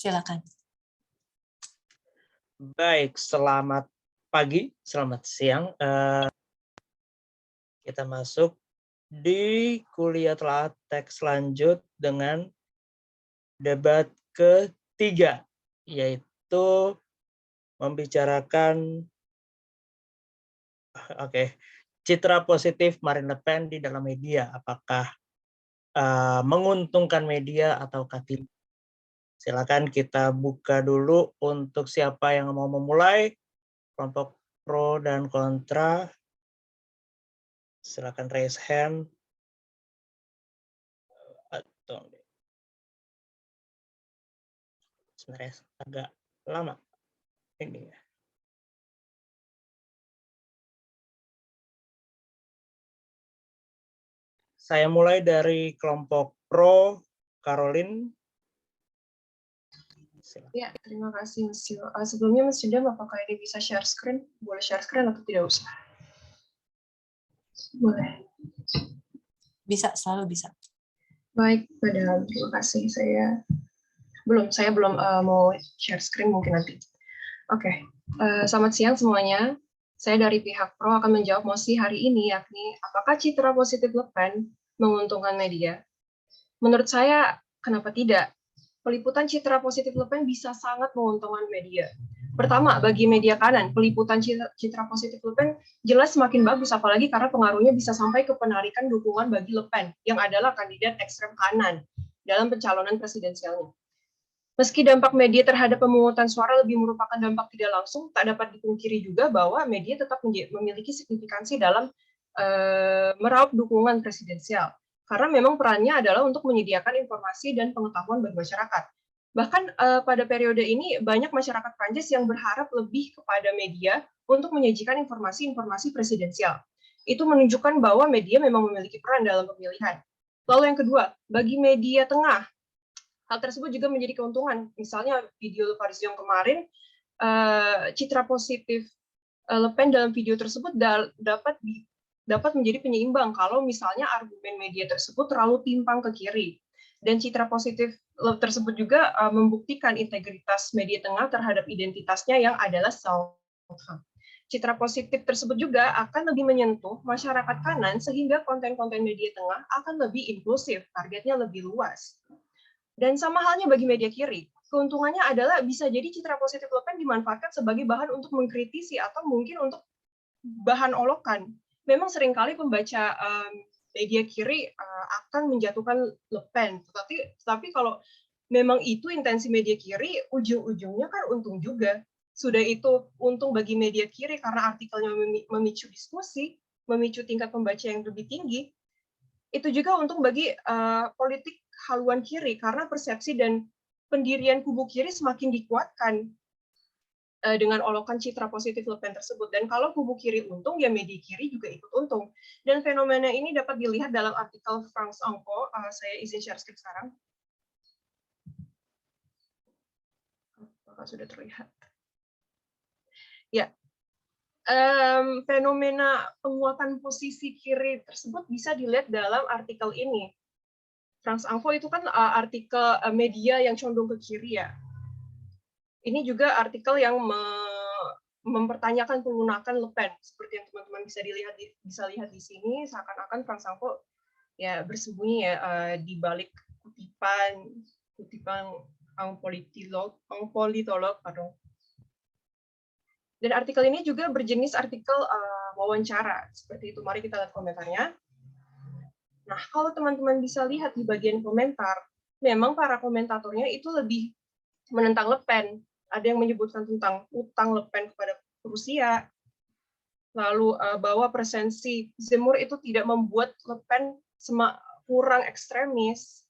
Silakan. Baik, selamat pagi, selamat siang. Kita masuk di kuliah telah teks lanjut dengan debat ketiga, yaitu membicarakan citra positif Marine Le Pen di dalam media. Apakah menguntungkan media ataukah tidak? Silakan kita buka dulu untuk siapa yang mau memulai, kelompok pro dan kontra. Silakan raise hand. Sebenarnya agak lama ini ya. Saya mulai dari kelompok pro, Caroline. Ya, terima kasih, Mas Yo. Sebelumnya, Mas Yudam, apakah ini bisa share screen? Boleh share screen atau tidak usah? Boleh. Bisa, selalu bisa. Baik, padahal terima kasih. Saya belum mau share screen, mungkin nanti. Oke, selamat siang semuanya. Saya dari pihak pro akan menjawab mosi hari ini, yakni apakah citra positif Le Pen menguntungkan media? Menurut saya, kenapa tidak? Peliputan citra positif Le Pen bisa sangat menguntungkan media. Pertama, bagi media kanan, peliputan citra positif Le Pen jelas semakin bagus, apalagi karena pengaruhnya bisa sampai ke penarikan dukungan bagi Le Pen, yang adalah kandidat ekstrem kanan dalam pencalonan presidensialnya. Meski dampak media terhadap pemungutan suara lebih merupakan dampak tidak langsung, tak dapat dipungkiri juga bahwa media tetap memiliki signifikansi dalam meraup dukungan presidensial. Karena memang perannya adalah untuk menyediakan informasi dan pengetahuan bagi masyarakat. Bahkan pada periode ini banyak masyarakat Prancis yang berharap lebih kepada media untuk menyajikan informasi-informasi presidensial. Itu menunjukkan bahwa media memang memiliki peran dalam pemilihan. Lalu yang kedua, bagi media tengah, hal tersebut juga menjadi keuntungan. Misalnya video Paris yang kemarin, citra positif Le Pen dalam video tersebut dapat menjadi penyeimbang kalau misalnya argumen media tersebut terlalu timpang ke kiri. Dan citra positif tersebut juga membuktikan integritas media tengah terhadap identitasnya yang adalah centre. Citra positif tersebut juga akan lebih menyentuh masyarakat kanan sehingga konten-konten media tengah akan lebih inklusif, targetnya lebih luas. Dan sama halnya bagi media kiri, keuntungannya adalah bisa jadi citra positif Le Pen dimanfaatkan sebagai bahan untuk mengkritisi atau mungkin untuk bahan olokan. Memang seringkali pembaca media kiri akan menjatuhkan Le Pen, tetapi kalau memang itu intensi media kiri, ujung-ujungnya kan untung juga. Sudah itu untung bagi media kiri karena artikelnya memicu diskusi, memicu tingkat pembaca yang lebih tinggi. Itu juga untung bagi politik haluan kiri karena persepsi dan pendirian kubu kiri semakin dikuatkan dengan olokan citra positif Le Pen tersebut. Dan kalau kubu kiri untung, ya media kiri juga ikut untung. Dan fenomena ini dapat dilihat dalam artikel France Info. Saya izin share screen sekarang. Apakah sudah terlihat? Ya. Fenomena penguatan posisi kiri tersebut bisa dilihat dalam artikel ini. France Info itu kan artikel media yang condong ke kiri ya. Ini juga artikel yang mempertanyakan penggunaan Le Pen, seperti yang teman-teman bisa lihat di sini, seakan-akan France Info ya bersembunyi ya di balik kutipan politolog, pardon. Dan artikel ini juga berjenis artikel wawancara, seperti itu. Mari kita lihat komentarnya. Nah, kalau teman-teman bisa lihat di bagian komentar, memang para komentatornya itu lebih menentang Le Pen. Ada yang menyebutkan tentang utang Le Pen kepada Rusia, lalu bahwa presensi Zemmour itu tidak membuat Le Pen kurang ekstremis.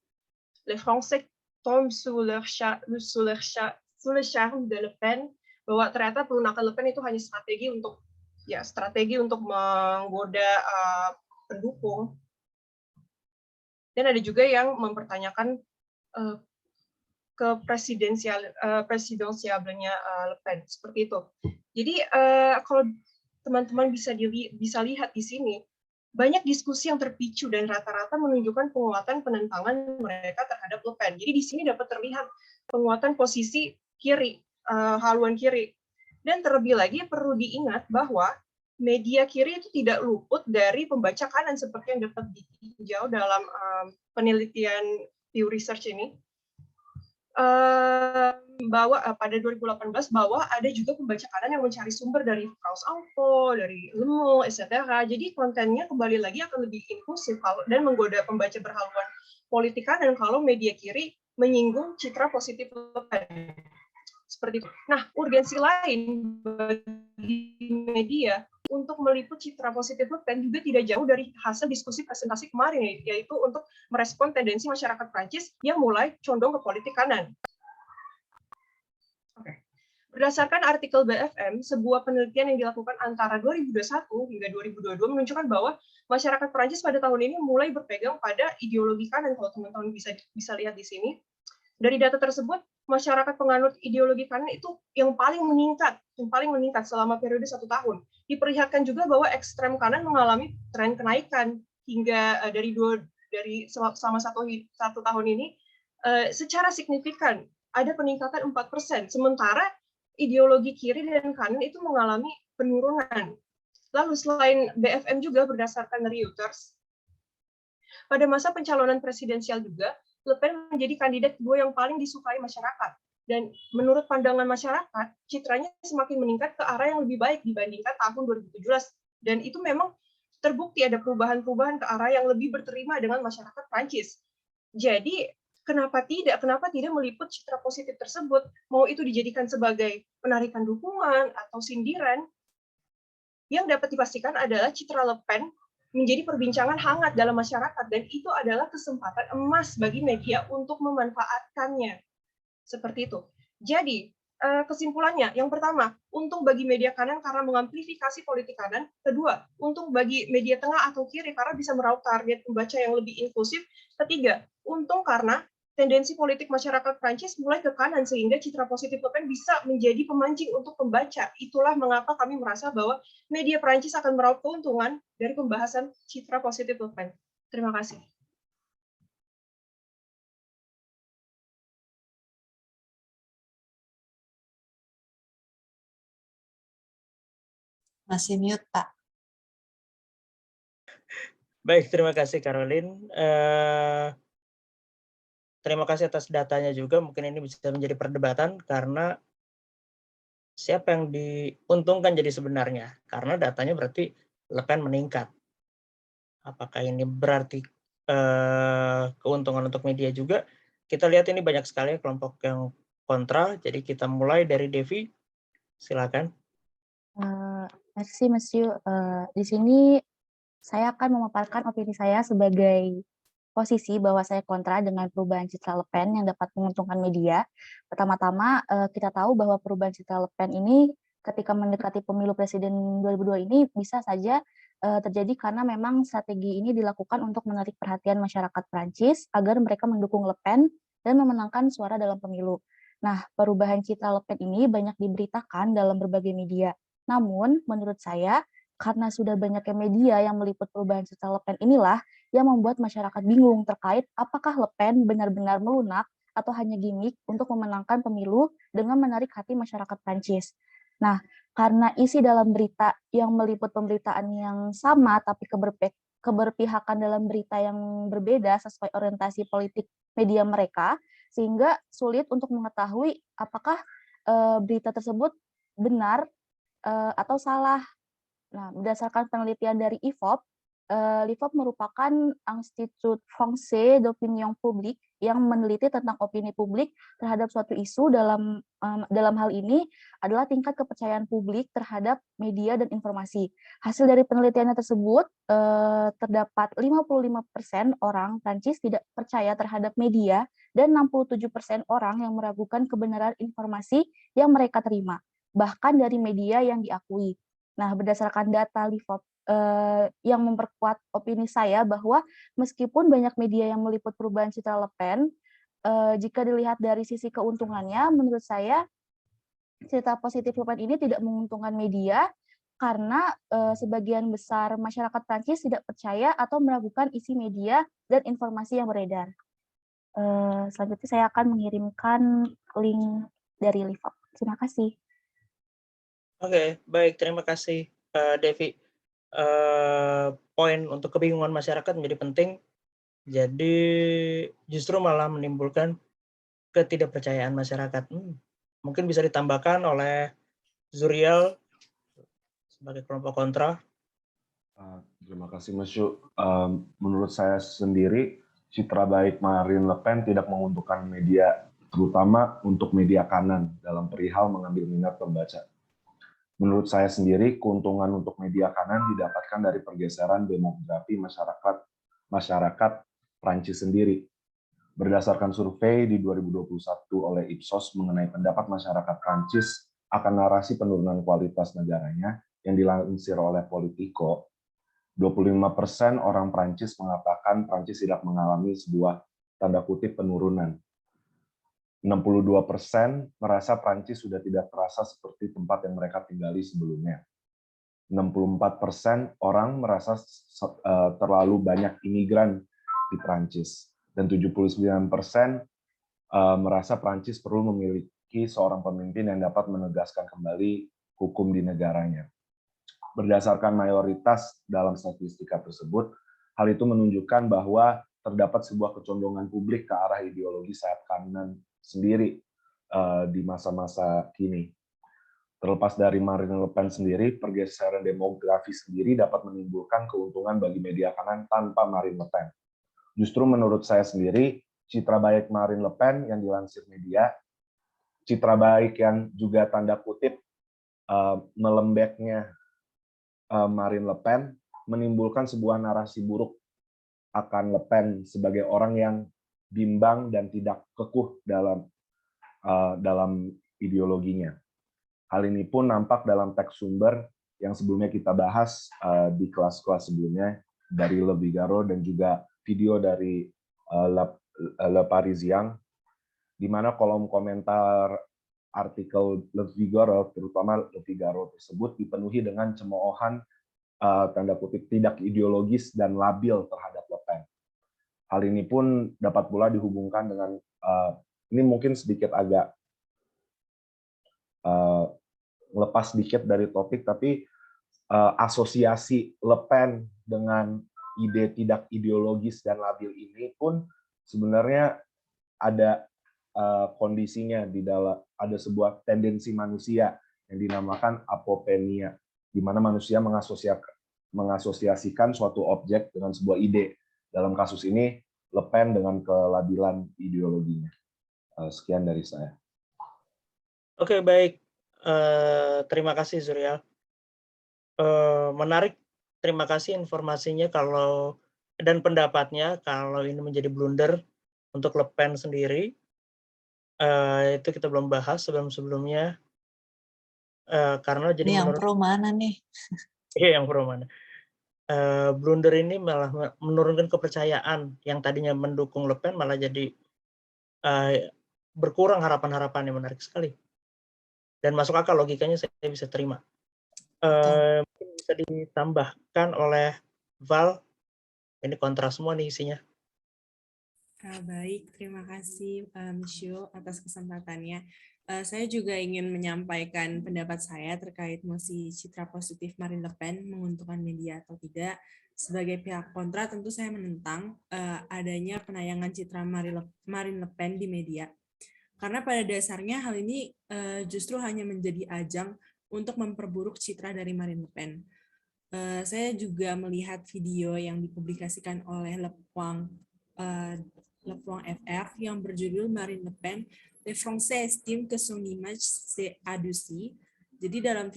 Les Français tombent sous le charme de Le Pen, bahwa ternyata pelunakan Le Pen itu hanya strategi untuk menggoda pendukung. Dan ada juga yang mempertanyakan presidensialnya Le Pen, seperti itu. Jadi kalau teman-teman bisa lihat di sini, banyak diskusi yang terpicu dan rata-rata menunjukkan penguatan penentangan mereka terhadap Le Pen. Jadi di sini dapat terlihat penguatan posisi kiri, haluan kiri. Dan terlebih lagi perlu diingat bahwa media kiri itu tidak luput dari pembaca kanan seperti yang dapat ditinjau dalam penelitian Pew Research ini. Bahwa pada 2018 bahwa ada juga pembaca kanan yang mencari sumber dari France Info, dari Le Monde, etc. Jadi kontennya kembali lagi akan lebih inklusif dan menggoda pembaca berhaluan politik kanan kalau media kiri menyinggung citra positif Le Pen. Seperti itu. Nah, urgensi lain bagi media untuk meliput citra positif Le Pen juga tidak jauh dari hasil diskusi presentasi kemarin, yaitu untuk merespon tendensi masyarakat Prancis yang mulai condong ke politik kanan. Oke. Berdasarkan artikel BFM, sebuah penelitian yang dilakukan antara 2021 hingga 2022 menunjukkan bahwa masyarakat Prancis pada tahun ini mulai berpegang pada ideologi kanan. Kalau teman-teman bisa lihat di sini, dari data tersebut, masyarakat penganut ideologi kanan itu yang paling meningkat selama periode 1 tahun. Diperlihatkan juga bahwa ekstrem kanan mengalami tren kenaikan hingga selama satu tahun ini secara signifikan ada peningkatan 4%, sementara ideologi kiri dan kanan itu mengalami penurunan. Lalu selain BFM juga berdasarkan Reuters, pada masa pencalonan presidensial juga, Le Pen menjadi kandidat kedua yang paling disukai masyarakat. Dan menurut pandangan masyarakat, citranya semakin meningkat ke arah yang lebih baik dibandingkan tahun 2017. Dan itu memang terbukti ada perubahan-perubahan ke arah yang lebih berterima dengan masyarakat Prancis. Jadi, kenapa tidak meliput citra positif tersebut? Mau itu dijadikan sebagai penarikan dukungan atau sindiran? Yang dapat dipastikan adalah citra Le Pen menjadi perbincangan hangat dalam masyarakat, dan itu adalah kesempatan emas bagi media untuk memanfaatkannya. Seperti itu. Jadi, kesimpulannya, yang pertama, untung bagi media kanan karena mengamplifikasi politik kanan. Kedua, untung bagi media tengah atau kiri karena bisa meraup target pembaca yang lebih inklusif. Ketiga, untung karena tendensi politik masyarakat Prancis mulai ke kanan sehingga citra positif Le Pen bisa menjadi pemancing untuk pembaca. Itulah mengapa kami merasa bahwa media Prancis akan meraup keuntungan dari pembahasan citra positif Le Pen. Terima kasih. Masih mute, Pak. Baik, terima kasih Caroline. Terima kasih atas datanya juga. Mungkin ini bisa menjadi perdebatan karena siapa yang diuntungkan jadi sebenarnya. Karena datanya berarti Le Pen meningkat. Apakah ini berarti keuntungan untuk media juga? Kita lihat ini banyak sekali kelompok yang kontra. Jadi kita mulai dari Devi. Silakan. Merci, Monsieur. Di sini saya akan memaparkan opini saya sebagai posisi bahwa saya kontra dengan perubahan citra Le Pen yang dapat menguntungkan media. Pertama-tama, kita tahu bahwa perubahan citra Le Pen ini ketika mendekati pemilu presiden 2002 ini bisa saja terjadi karena memang strategi ini dilakukan untuk menarik perhatian masyarakat Prancis agar mereka mendukung Le Pen dan memenangkan suara dalam pemilu. Nah, perubahan citra Le Pen ini banyak diberitakan dalam berbagai media. Namun, menurut saya, karena sudah banyaknya media yang meliput perubahan citra Le Pen inilah yang membuat masyarakat bingung terkait apakah Le Pen benar-benar melunak atau hanya gimmick untuk memenangkan pemilu dengan menarik hati masyarakat Prancis. Nah, karena isi dalam berita yang meliput pemberitaan yang sama tapi keberpihakan dalam berita yang berbeda sesuai orientasi politik media mereka, sehingga sulit untuk mengetahui apakah berita tersebut benar atau salah. Nah, berdasarkan penelitian dari IFOP, l'IFOP merupakan Institut Français d'Opinion Publique yang meneliti tentang opini publik terhadap suatu isu. Dalam hal ini adalah tingkat kepercayaan publik terhadap media dan informasi. Hasil dari penelitiannya tersebut, terdapat 55% orang Prancis tidak percaya terhadap media dan 67% orang yang meragukan kebenaran informasi yang mereka terima, bahkan dari media yang diakui. Nah, berdasarkan data LIFOP yang memperkuat opini saya bahwa meskipun banyak media yang meliput perubahan citra Le Pen, jika dilihat dari sisi keuntungannya, menurut saya citra positif Le Pen ini tidak menguntungkan media karena sebagian besar masyarakat Prancis tidak percaya atau meragukan isi media dan informasi yang beredar. Selanjutnya saya akan mengirimkan link dari Live. Terima kasih. Oke, baik. Terima kasih, Devi. Poin untuk kebingungan masyarakat menjadi penting. Jadi justru malah menimbulkan ketidakpercayaan masyarakat. Mungkin bisa ditambahkan oleh Zuriel sebagai kelompok kontra. Terima kasih, Mas Yu. Menurut saya sendiri, citra baik Marine Le Pen tidak menguntungkan media, terutama untuk media kanan dalam perihal mengambil minat pembaca. Menurut saya sendiri, keuntungan untuk media kanan didapatkan dari pergeseran demografi masyarakat Prancis sendiri. Berdasarkan survei di 2021 oleh Ipsos mengenai pendapat masyarakat Prancis akan narasi penurunan kualitas negaranya yang dilansir oleh Politico, 25% orang Prancis mengatakan Prancis tidak mengalami sebuah tanda kutip penurunan. 62% merasa Prancis sudah tidak terasa seperti tempat yang mereka tinggali sebelumnya. 64% orang merasa terlalu banyak imigran di Prancis. Dan 79% merasa Prancis perlu memiliki seorang pemimpin yang dapat menegaskan kembali hukum di negaranya. Berdasarkan mayoritas dalam statistika tersebut, hal itu menunjukkan bahwa terdapat sebuah kecondongan publik ke arah ideologi sayap kanan sendiri di masa-masa kini. Terlepas dari Marine Le Pen sendiri, pergeseran demografi sendiri dapat menimbulkan keuntungan bagi media kanan tanpa Marine Le Pen. Justru menurut saya sendiri, citra baik Marine Le Pen yang dilansir media, citra baik yang juga tanda kutip melembeknya Marine Le Pen menimbulkan sebuah narasi buruk akan Le Pen sebagai orang yang bimbang dan tidak kekuh dalam ideologinya. Hal ini pun nampak dalam teks sumber yang sebelumnya kita bahas di kelas-kelas sebelumnya dari Le Figaro dan juga video dari Le Parisien, di mana kolom komentar artikel Le Figaro, terutama Le Figaro tersebut, dipenuhi dengan cemoohan tanda kutip tidak ideologis dan labil terhadap Le Pen. Hal ini pun dapat pula dihubungkan dengan, ini mungkin sedikit agak lepas sedikit dari topik, tapi asosiasi Le Pen dengan ide tidak ideologis dan labil ini pun sebenarnya ada kondisinya di dalam, ada sebuah tendensi manusia yang dinamakan apopenia, di mana manusia mengasosiasikan suatu objek dengan sebuah ide. Dalam kasus ini, Le Pen dengan kelabilan ideologinya. Sekian dari saya. Oke, baik. Terima kasih, Zuriel. Menarik. Terima kasih informasinya dan pendapatnya kalau ini menjadi blunder untuk Le Pen sendiri. Itu kita belum bahas sebelum-sebelumnya. Karena jadi Ini yang pro mana nih? Iya, yang pro mana? Blunder ini malah menurunkan kepercayaan yang tadinya mendukung Le Pen, malah jadi berkurang harapan-harapan yang menarik sekali. Dan masuk akal, logikanya saya bisa terima. Mungkin bisa ditambahkan oleh Val, ini kontra semua nih isinya. Baik, terima kasih Monsieur atas kesempatannya. Saya juga ingin menyampaikan pendapat saya terkait mosi citra positif Marine Le Pen menguntungkan media atau tidak. Sebagai pihak kontra, tentu saya menentang adanya penayangan citra Marine Le Pen di media. Karena pada dasarnya hal ini justru hanya menjadi ajang untuk memperburuk citra dari Marine Le Pen. Saya juga melihat video yang dipublikasikan oleh Le Point FR yang berjudul Marine Le Pen, Les Français estiment que son image s'est adoucie. Jadi dalam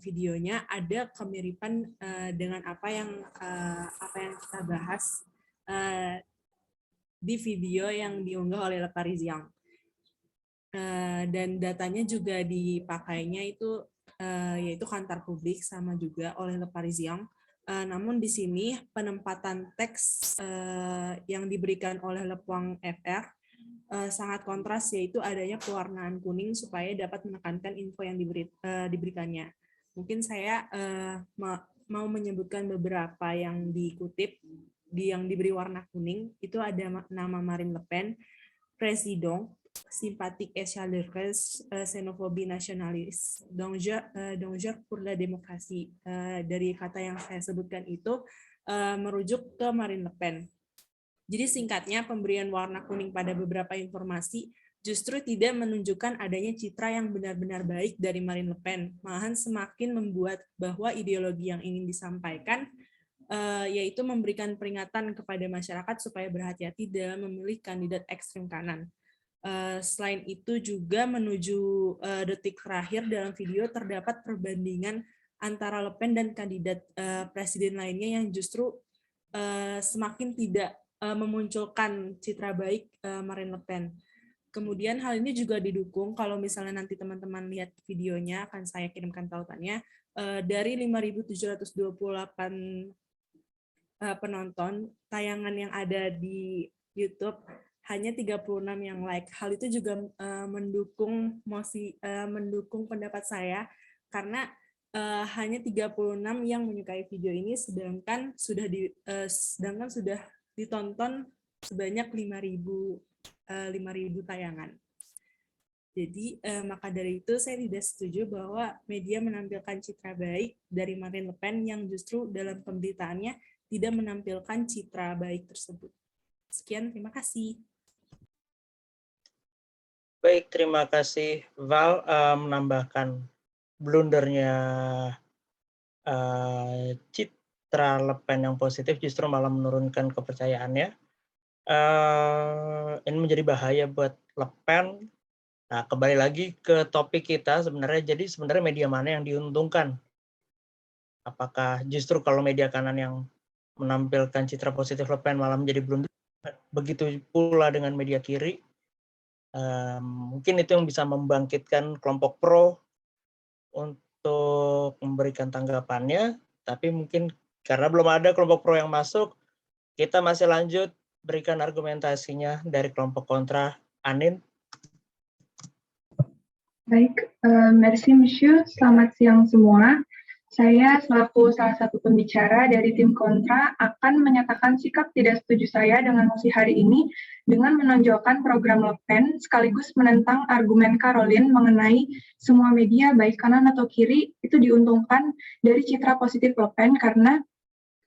videonya ada kemiripan dengan apa yang kita bahas di video yang diunggah oleh Le Parisien. Dan datanya juga dipakainya itu yaitu kantor publik sama juga oleh Le Parisien. Namun di sini penempatan teks yang diberikan oleh Le Point FR sangat kontras, yaitu adanya pewarnaan kuning supaya dapat menekankan info yang diberikannya. Mungkin saya mau menyebutkan beberapa yang dikutip, yang diberi warna kuning. Itu ada nama Marine Le Pen, Président, sympathique et chaleureuse, xénophobie nationaliste, danger pour la démocratie. Dari kata yang saya sebutkan itu merujuk ke Marine Le Pen. Jadi singkatnya, pemberian warna kuning pada beberapa informasi justru tidak menunjukkan adanya citra yang benar-benar baik dari Marine Le Pen, malahan semakin membuat bahwa ideologi yang ingin disampaikan yaitu memberikan peringatan kepada masyarakat supaya berhati-hati dalam memilih kandidat ekstrem kanan. Selain itu juga menuju detik terakhir dalam video terdapat perbandingan antara Le Pen dan kandidat presiden lainnya yang justru semakin tidak memunculkan citra baik Marine Le Pen. Kemudian hal ini juga didukung kalau misalnya nanti teman-teman lihat videonya, akan saya kirimkan tautannya, dari 5.728 penonton, tayangan yang ada di YouTube hanya 36 yang like. Hal itu juga mendukung pendapat saya, karena hanya 36 yang menyukai video ini, sedangkan sudah ditonton sebanyak 5.000 tayangan. Jadi maka dari itu saya tidak setuju bahwa media menampilkan citra baik dari Marine Le Pen yang justru dalam pemberitaannya tidak menampilkan citra baik tersebut. Sekian, terima kasih. Baik, terima kasih Val menambahkan blundernya citra Le Pen yang positif justru malah menurunkan kepercayaannya. Ini menjadi bahaya buat Le Pen. Nah, kembali lagi ke topik kita sebenarnya. Jadi sebenarnya media mana yang diuntungkan? Apakah justru kalau media kanan yang menampilkan citra positif Le Pen malah menjadi blunder? Begitu pula dengan media kiri. Mungkin itu yang bisa membangkitkan kelompok pro untuk memberikan tanggapannya, tapi mungkin karena belum ada kelompok pro yang masuk, kita masih lanjut berikan argumentasinya dari kelompok kontra. Anin. Baik, merci Monsieur, selamat siang semua. Saya selaku salah satu pembicara dari tim kontra akan menyatakan sikap tidak setuju saya dengan mosi hari ini dengan menonjolkan program Le Pen sekaligus menentang argumen Caroline mengenai semua media baik kanan atau kiri itu diuntungkan dari citra positif Le Pen, karena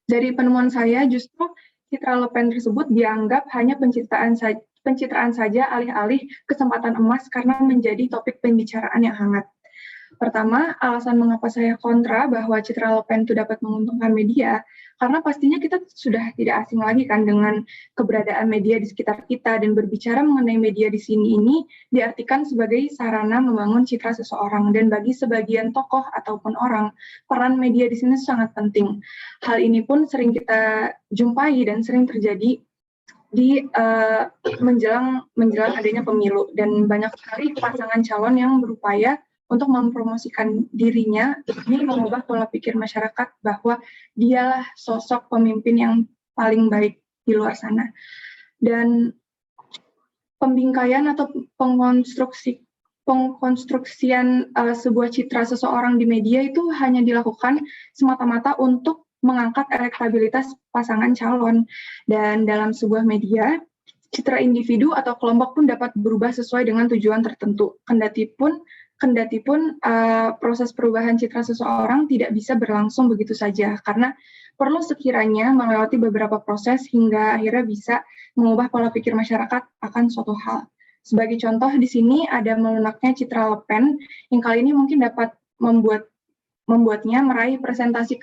dari penemuan saya justru citra Le Pen tersebut dianggap hanya pencitraan saja alih-alih kesempatan emas karena menjadi topik pembicaraan yang hangat. Pertama, alasan mengapa saya kontra bahwa citra Le Pen itu dapat menguntungkan media, karena pastinya kita sudah tidak asing lagi kan dengan keberadaan media di sekitar kita, dan berbicara mengenai media di sini ini diartikan sebagai sarana membangun citra seseorang, dan bagi sebagian tokoh ataupun orang, peran media di sini sangat penting. Hal ini pun sering kita jumpai dan sering terjadi di menjelang adanya pemilu, dan banyak sekali pasangan calon yang berupaya untuk mempromosikan dirinya ini mengubah pola pikir masyarakat bahwa dialah sosok pemimpin yang paling baik di luar sana. Dan pembingkaian atau pengkonstruksian sebuah citra seseorang di media itu hanya dilakukan semata-mata untuk mengangkat elektabilitas pasangan calon. Dan dalam sebuah media, citra individu atau kelompok pun dapat berubah sesuai dengan tujuan tertentu. Kendati pun proses perubahan citra seseorang tidak bisa berlangsung begitu saja, karena perlu sekiranya melewati beberapa proses hingga akhirnya bisa mengubah pola pikir masyarakat akan suatu hal. Sebagai contoh di sini ada melunaknya citra Le Pen yang kali ini mungkin dapat membuatnya meraih persentase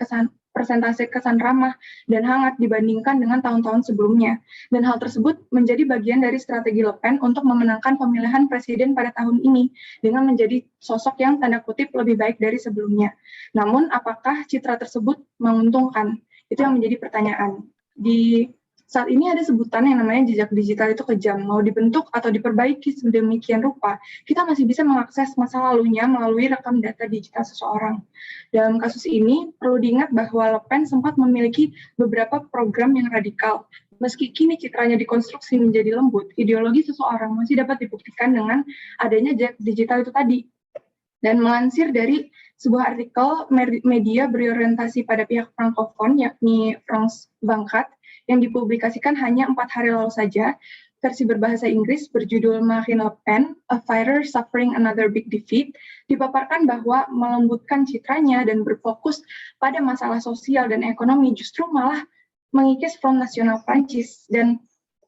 kesan ramah dan hangat dibandingkan dengan tahun-tahun sebelumnya. Dan hal tersebut menjadi bagian dari strategi Le Pen untuk memenangkan pemilihan presiden pada tahun ini dengan menjadi sosok yang tanda kutip lebih baik dari sebelumnya. Namun apakah citra tersebut menguntungkan? Itu yang menjadi pertanyaan. Di saat ini ada sebutan yang namanya jejak digital itu kejam. Mau dibentuk atau diperbaiki sedemikian rupa, kita masih bisa mengakses masa lalunya melalui rekam data digital seseorang. Dalam kasus ini, perlu diingat bahwa Le Pen sempat memiliki beberapa program yang radikal. Meski kini citranya dikonstruksi menjadi lembut, ideologi seseorang masih dapat dibuktikan dengan adanya jejak digital itu tadi. Dan melansir dari sebuah artikel media berorientasi pada pihak Frankofon, yakni France 24, yang dipublikasikan hanya 4 hari lalu saja, versi berbahasa Inggris berjudul Marine Le Pen, A Fighter Suffering Another Big Defeat, dipaparkan bahwa melembutkan citranya dan berfokus pada masalah sosial dan ekonomi justru malah mengikis Front Nasional Prancis. Dan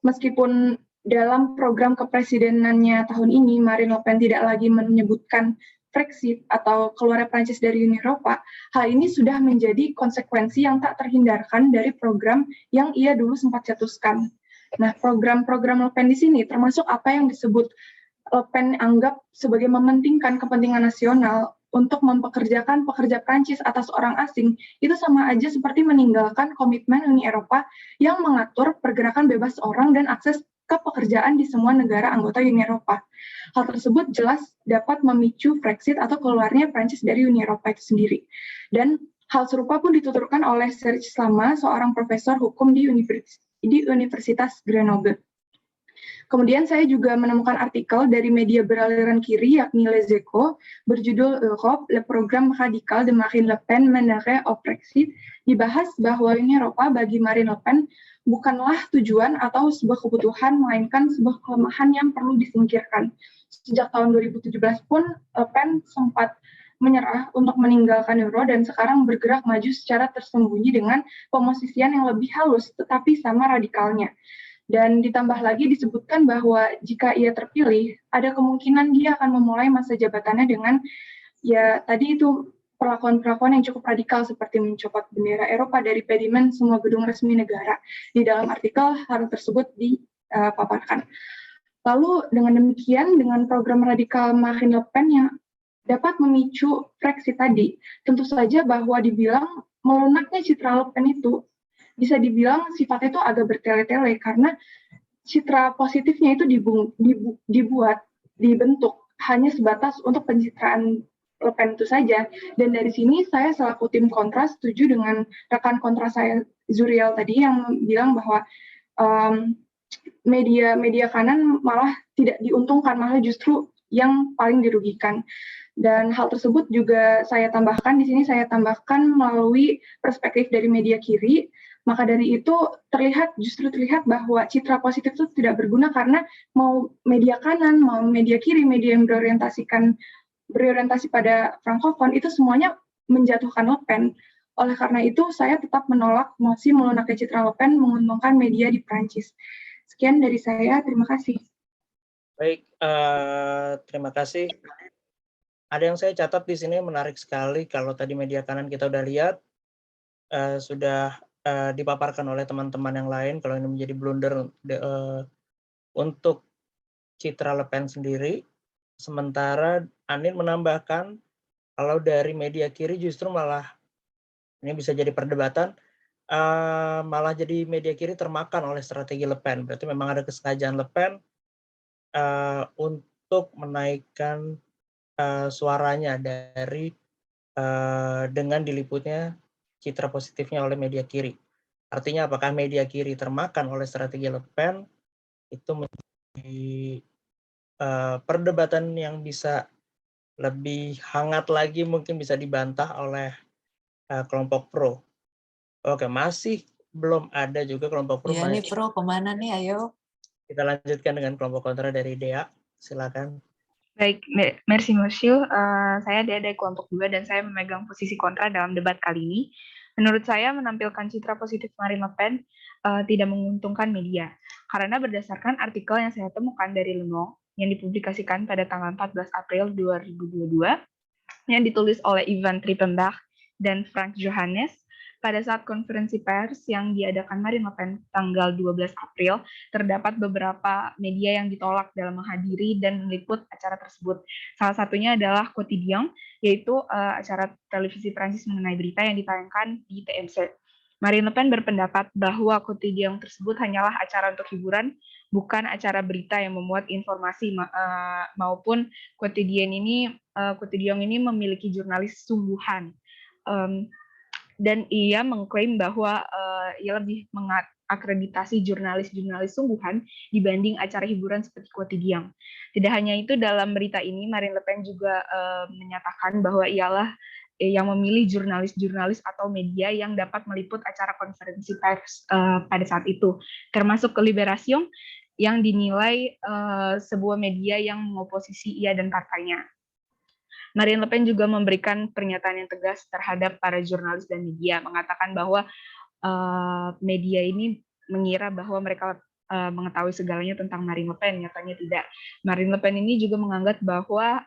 meskipun dalam program kepresidenannya tahun ini, Marine Le Pen tidak lagi menyebutkan Brexit atau keluar Prancis dari Uni Eropa, hal ini sudah menjadi konsekuensi yang tak terhindarkan dari program yang ia dulu sempat cetuskan. Nah, program-program Le Pen di sini termasuk apa yang disebut Le Pen anggap sebagai mementingkan kepentingan nasional untuk mempekerjakan pekerja Prancis atas orang asing, itu sama aja seperti meninggalkan komitmen Uni Eropa yang mengatur pergerakan bebas orang dan akses ke pekerjaan di semua negara anggota Uni Eropa. Hal tersebut jelas dapat memicu Brexit atau keluarnya Prancis dari Uni Eropa itu sendiri. Dan hal serupa pun dituturkan oleh Serge Slama, seorang profesor hukum di Universitas Grenoble. Kemudian saya juga menemukan artikel dari media beraliran kiri, yakni Les Echos, berjudul Europe, le programme radical de Marine Le Pen mènerait au Brexit, dibahas bahwa Uni Eropa bagi Marine Le Pen bukanlah tujuan atau sebuah kebutuhan, melainkan sebuah kelemahan yang perlu disingkirkan. Sejak tahun 2017 pun, Le Pen sempat menyerah untuk meninggalkan euro dan sekarang bergerak maju secara tersembunyi dengan pemosisian yang lebih halus, tetapi sama radikalnya. Dan ditambah lagi disebutkan bahwa jika ia terpilih, ada kemungkinan dia akan memulai masa jabatannya dengan, ya tadi itu perlakuan-perlakuan yang cukup radikal seperti mencopot bendera Eropa dari pedimen semua gedung resmi negara. Di dalam artikel hal tersebut dipaparkan. Lalu dengan demikian, dengan program radikal Marine Le Pen yang dapat memicu Brexit tadi, tentu saja bahwa dibilang melunaknya citra Le Pen itu bisa dibilang sifatnya itu agak bertele-tele karena citra positifnya itu dibentuk hanya sebatas untuk pencitraan Le Pen itu saja. Dan dari sini saya selaku tim kontra setuju dengan rekan kontra saya Zuriel tadi yang bilang bahwa media kanan malah tidak diuntungkan, malah justru yang paling dirugikan. Dan hal tersebut juga saya tambahkan di sini, saya tambahkan melalui perspektif dari media kiri. Maka dari itu justru terlihat bahwa citra positif itu tidak berguna karena mau media kanan, mau media kiri, media yang berorientasi pada Frankofon itu semuanya menjatuhkan Le Pen. Oleh karena itu saya tetap menolak mosi melunaknya citra Le Pen menguntungkan media di Prancis. Sekian dari saya, terima kasih. Baik, terima kasih. Ada yang saya catat di sini menarik sekali. Kalau tadi media kanan kita udah lihat, sudah dipaparkan oleh teman-teman yang lain. Kalau ini menjadi blunder untuk citra Le Pen sendiri. Sementara Anin menambahkan, kalau dari media kiri justru malah, ini bisa jadi perdebatan, malah jadi media kiri termakan oleh strategi Le Pen. Berarti memang ada kesengajaan Le Pen untuk menaikkan suaranya dari dengan diliputnya citra positifnya oleh media kiri. Artinya apakah media kiri termakan oleh strategi Le Pen, itu menjadi perdebatan yang bisa lebih hangat lagi, mungkin bisa dibantah oleh kelompok pro. Oke, masih belum ada juga kelompok pro. Ya nih pro, kemana nih, ayo. Kita lanjutkan dengan kelompok kontra dari Dea, silakan. Baik, merci monsieur. Saya dari kelompok 2 dan saya memegang posisi kontra dalam debat kali ini. Menurut saya menampilkan citra positif Marine Le Pen tidak menguntungkan media. Karena berdasarkan artikel yang saya temukan dari Le Monde yang dipublikasikan pada tanggal 14 April 2022 yang ditulis oleh Ivan Trippenbach dan Frank Johannes pada saat konferensi pers yang diadakan Marine Le Pen tanggal 12 April, terdapat beberapa media yang ditolak dalam menghadiri dan meliput acara tersebut. Salah satunya adalah Quotidien, yaitu acara televisi Prancis mengenai berita yang ditayangkan di TMC. Marine Le Pen berpendapat bahwa Quotidien tersebut hanyalah acara untuk hiburan, bukan acara berita yang memuat informasi, maupun Quotidien ini memiliki jurnalis sungguhan. Dan ia mengklaim bahwa ia lebih mengakreditasi jurnalis-jurnalis sungguhan dibanding acara hiburan seperti Quotidien. Tidak hanya itu, dalam berita ini Marine Le Pen juga menyatakan bahwa ialah yang memilih jurnalis-jurnalis atau media yang dapat meliput acara konferensi pers pada saat itu, termasuk ke Liberation yang dinilai sebuah media yang mengoposisi ia dan partainya. Marine Le Pen juga memberikan pernyataan yang tegas terhadap para jurnalis dan media, mengatakan bahwa media ini mengira bahwa mereka mengetahui segalanya tentang Marine Le Pen, nyatanya tidak. Marine Le Pen ini juga menganggap bahwa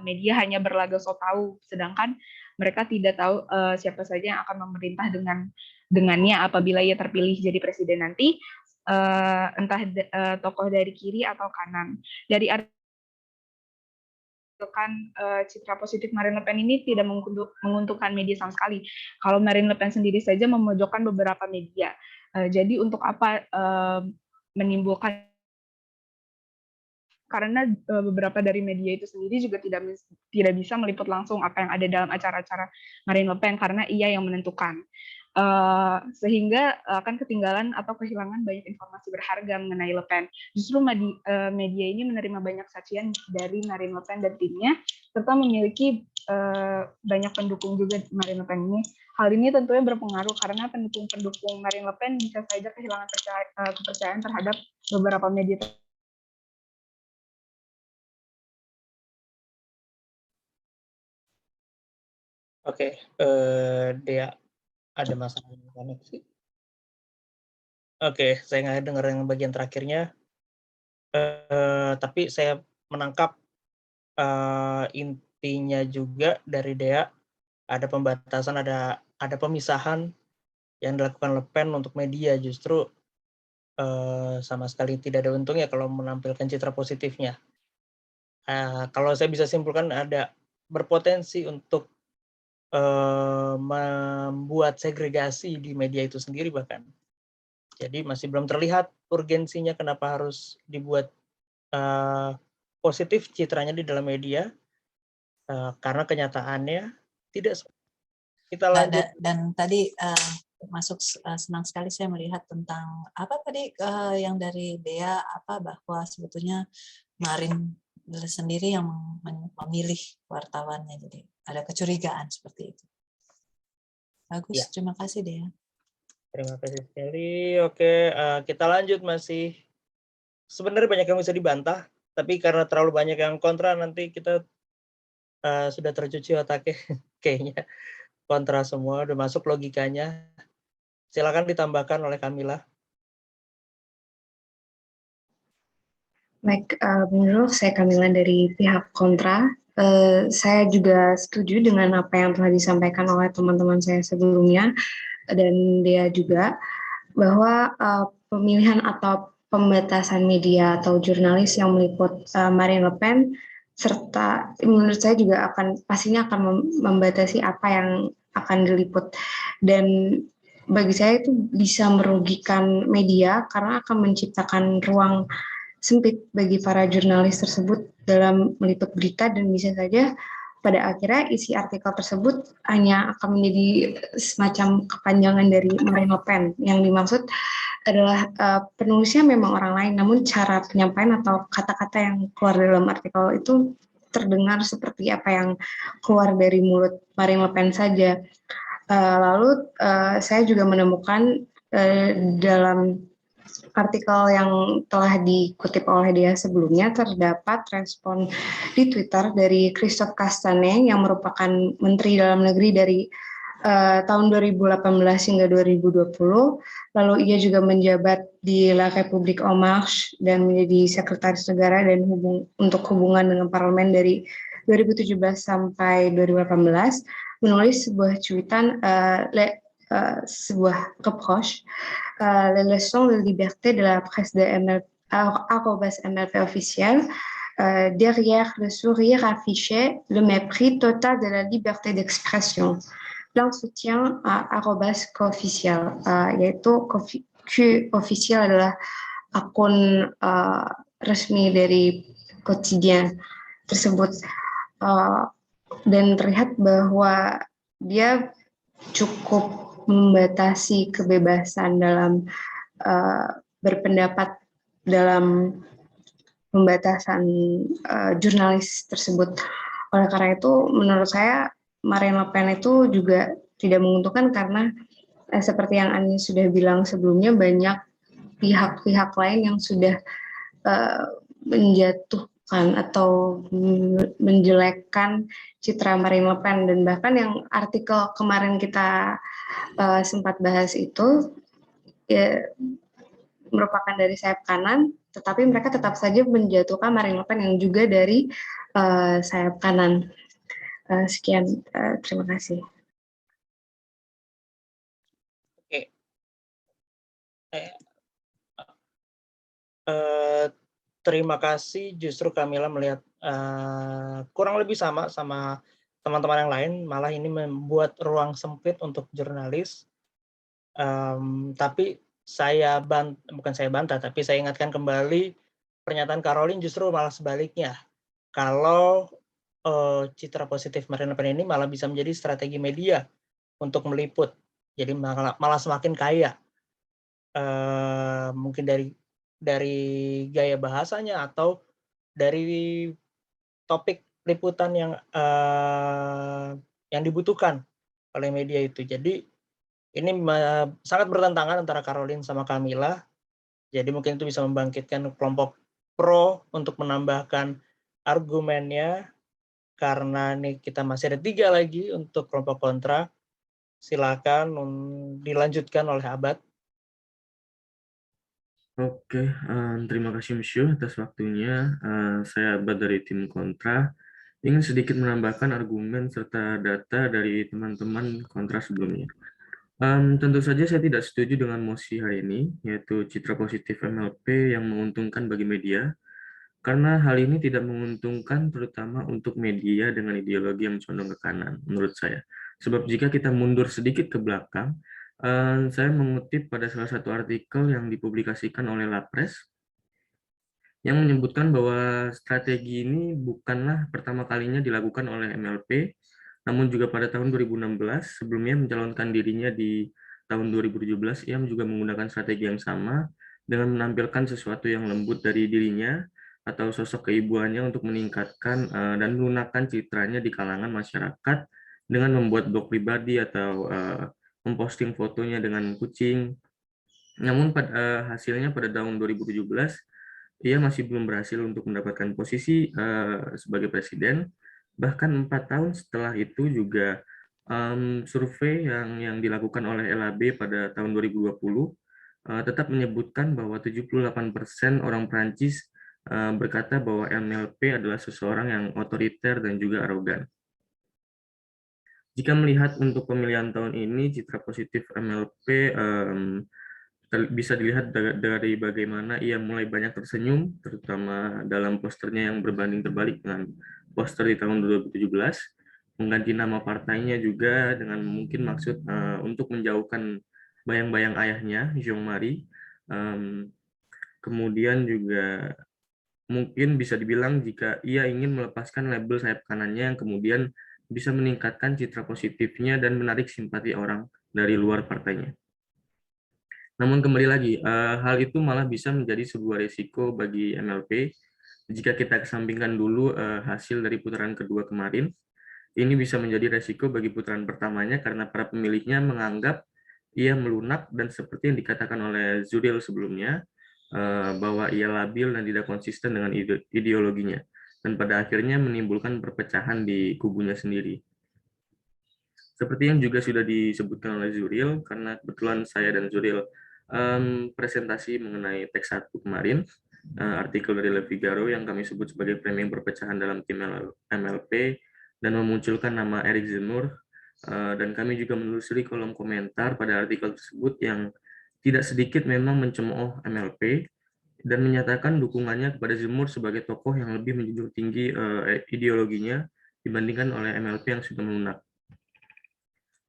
media hanya berlagak sok tahu, sedangkan mereka tidak tahu siapa saja yang akan memerintah dengannya apabila ia terpilih jadi presiden nanti, entah tokoh dari kiri atau kanan. Dari citra positif Marine Le Pen ini tidak menguntungkan media sama sekali. Kalau Marine Le Pen sendiri saja memojokkan beberapa media. Jadi untuk apa menimbulkan, karena beberapa dari media itu sendiri juga tidak bisa meliput langsung apa yang ada dalam acara-acara Marine Le Pen karena ia yang menentukan. Sehingga akan ketinggalan atau kehilangan banyak informasi berharga mengenai Le Pen. Justru media ini menerima banyak sajian dari Marine Le Pen dan timnya, serta memiliki banyak pendukung juga Marine Le Pen ini. Hal ini tentunya berpengaruh karena pendukung-pendukung Marine Le Pen bisa saja kehilangan kepercayaan terhadap beberapa media. Oke, Dea, ada masalah dengan koneksi? Oke, saya nggak dengar yang bagian terakhirnya. Tapi saya menangkap intinya juga dari Dea, ada pembatasan, ada pemisahan yang dilakukan Le Pen untuk media, justru sama sekali tidak ada untungnya kalau menampilkan citra positifnya. Kalau saya bisa simpulkan, ada berpotensi untuk membuat segregasi di media itu sendiri bahkan. Jadi masih belum terlihat urgensinya kenapa harus dibuat positif citranya di dalam media, karena kenyataannya tidak. Kita lanjut. Dan tadi masuk senang sekali saya melihat tentang apa tadi yang dari Dea, bahwa sebetulnya Marine sendiri yang memilih wartawannya, jadi ada kecurigaan seperti itu. Bagus, ya. Terima kasih Dea. Terima kasih sekali. Oke, kita lanjut. Masih sebenarnya banyak yang bisa dibantah, tapi karena terlalu banyak yang kontra, nanti kita sudah tercuci otaknya kayaknya kontra semua, udah masuk logikanya. Silakan ditambahkan oleh Kamila. Baik, menurut saya Kamila dari pihak kontra. Saya juga setuju dengan apa yang telah disampaikan oleh teman-teman saya sebelumnya dan dia juga, bahwa pemilihan atau pembatasan media atau jurnalis yang meliput Marine Le Pen, serta menurut saya juga pastinya akan membatasi apa yang akan diliput, dan bagi saya itu bisa merugikan media karena akan menciptakan ruang sempit bagi para jurnalis tersebut dalam meliput berita, dan bisa saja pada akhirnya isi artikel tersebut hanya akan menjadi semacam kepanjangan dari Marine Le Pen. Yang dimaksud adalah penulisnya memang orang lain, namun cara penyampaian atau kata-kata yang keluar dalam artikel itu terdengar seperti apa yang keluar dari mulut Marine Le Pen saja. Lalu saya juga menemukan dalam artikel yang telah dikutip oleh dia sebelumnya, terdapat respon di Twitter dari Christophe Castaner yang merupakan Menteri Dalam Negeri dari tahun 2018 hingga 2020. Lalu ia juga menjabat di La République En Marche dan menjadi Sekretaris Negara dan untuk hubungan dengan parlemen dari 2017 sampai 2018, menulis sebuah cuitan, sebuah reproche, les leçons de liberté de la presse de @MLP officiel, derrière le sourire affiché, le mépris total de la liberté d'expression. Plein soutien à @co-official, yaitu Q-official adalah akun resmi dari Quotidien tersebut, dan terlihat bahwa dia cukup membatasi kebebasan dalam berpendapat, dalam pembatasan jurnalis tersebut. Oleh karena itu, menurut saya Marine Le Pen itu juga tidak menguntungkan karena seperti yang Ani sudah bilang sebelumnya, banyak pihak-pihak lain yang sudah menjatuhkan atau menjelekkan citra Marine Le Pen, dan bahkan yang artikel kemarin kita sempat bahas itu ya, merupakan dari sayap kanan, tetapi mereka tetap saja menjatuhkan Marine Le Pen yang juga dari sayap kanan. Sekian, terima kasih. Oke. Terima kasih. Justru Kamila melihat kurang lebih sama teman-teman yang lain, malah ini membuat ruang sempit untuk jurnalis. Tapi bukan saya bantah, tapi saya ingatkan kembali pernyataan Caroline justru malah sebaliknya. Kalau citra positif Marine Le Pen ini malah bisa menjadi strategi media untuk meliput, jadi malah semakin kaya. Mungkin dari gaya bahasanya atau dari topik liputan yang dibutuhkan oleh media itu. Jadi ini sangat bertentangan antara Caroline sama Kamila. Jadi mungkin itu bisa membangkitkan kelompok pro untuk menambahkan argumennya. Karena nih kita masih ada 3 lagi untuk kelompok kontra. Silakan dilanjutkan oleh Abad. Oke, terima kasih Monsieur atas waktunya. Saya Abad dari tim kontra. Ingin sedikit menambahkan argumen serta data dari teman-teman kontra sebelumnya. Tentu saja saya tidak setuju dengan mosi hari ini, yaitu citra positif MLP yang menguntungkan bagi media, karena hal ini tidak menguntungkan terutama untuk media dengan ideologi yang condong ke kanan, menurut saya. Sebab jika kita mundur sedikit ke belakang, saya mengutip pada salah satu artikel yang dipublikasikan oleh La Presse, yang menyebutkan bahwa strategi ini bukanlah pertama kalinya dilakukan oleh MLP, namun juga pada tahun 2016, sebelumnya mencalonkan dirinya di tahun 2017, ia juga menggunakan strategi yang sama dengan menampilkan sesuatu yang lembut dari dirinya atau sosok keibuannya untuk meningkatkan dan melunakkan citranya di kalangan masyarakat dengan membuat blog pribadi atau memposting fotonya dengan kucing. Namun hasilnya pada tahun 2017, ia masih belum berhasil untuk mendapatkan posisi sebagai presiden. Bahkan 4 tahun setelah itu juga survei yang dilakukan oleh LAB pada tahun 2020 tetap menyebutkan bahwa 78% orang Prancis berkata bahwa MLP adalah seseorang yang otoriter dan juga arogan. Jika melihat untuk pemilihan tahun ini, citra positif MLP bisa dilihat dari bagaimana ia mulai banyak tersenyum, terutama dalam posternya yang berbanding terbalik dengan poster di tahun 2017, mengganti nama partainya juga dengan mungkin maksud untuk menjauhkan bayang-bayang ayahnya, Jean-Marie. Kemudian juga mungkin bisa dibilang jika ia ingin melepaskan label sayap kanannya yang kemudian bisa meningkatkan citra positifnya dan menarik simpati orang dari luar partainya. Namun kembali lagi, hal itu malah bisa menjadi sebuah risiko bagi MLP. Jika kita kesampingkan dulu hasil dari putaran kedua kemarin, ini bisa menjadi risiko bagi putaran pertamanya karena para pemilihnya menganggap ia melunak dan seperti yang dikatakan oleh Zuril sebelumnya, bahwa ia labil dan tidak konsisten dengan ideologinya, dan pada akhirnya menimbulkan perpecahan di kubunya sendiri. Seperti yang juga sudah disebutkan oleh Zuril, karena kebetulan saya dan Zuril presentasi mengenai teks 1 kemarin, artikel dari Le Figaro yang kami sebut sebagai framing perpecahan dalam tim MLP, dan memunculkan nama Eric Zemmour, dan kami juga menelusuri kolom komentar pada artikel tersebut yang tidak sedikit memang mencemooh MLP dan menyatakan dukungannya kepada Zemmour sebagai tokoh yang lebih menjunjung tinggi ideologinya dibandingkan oleh MLP yang sudah melunak.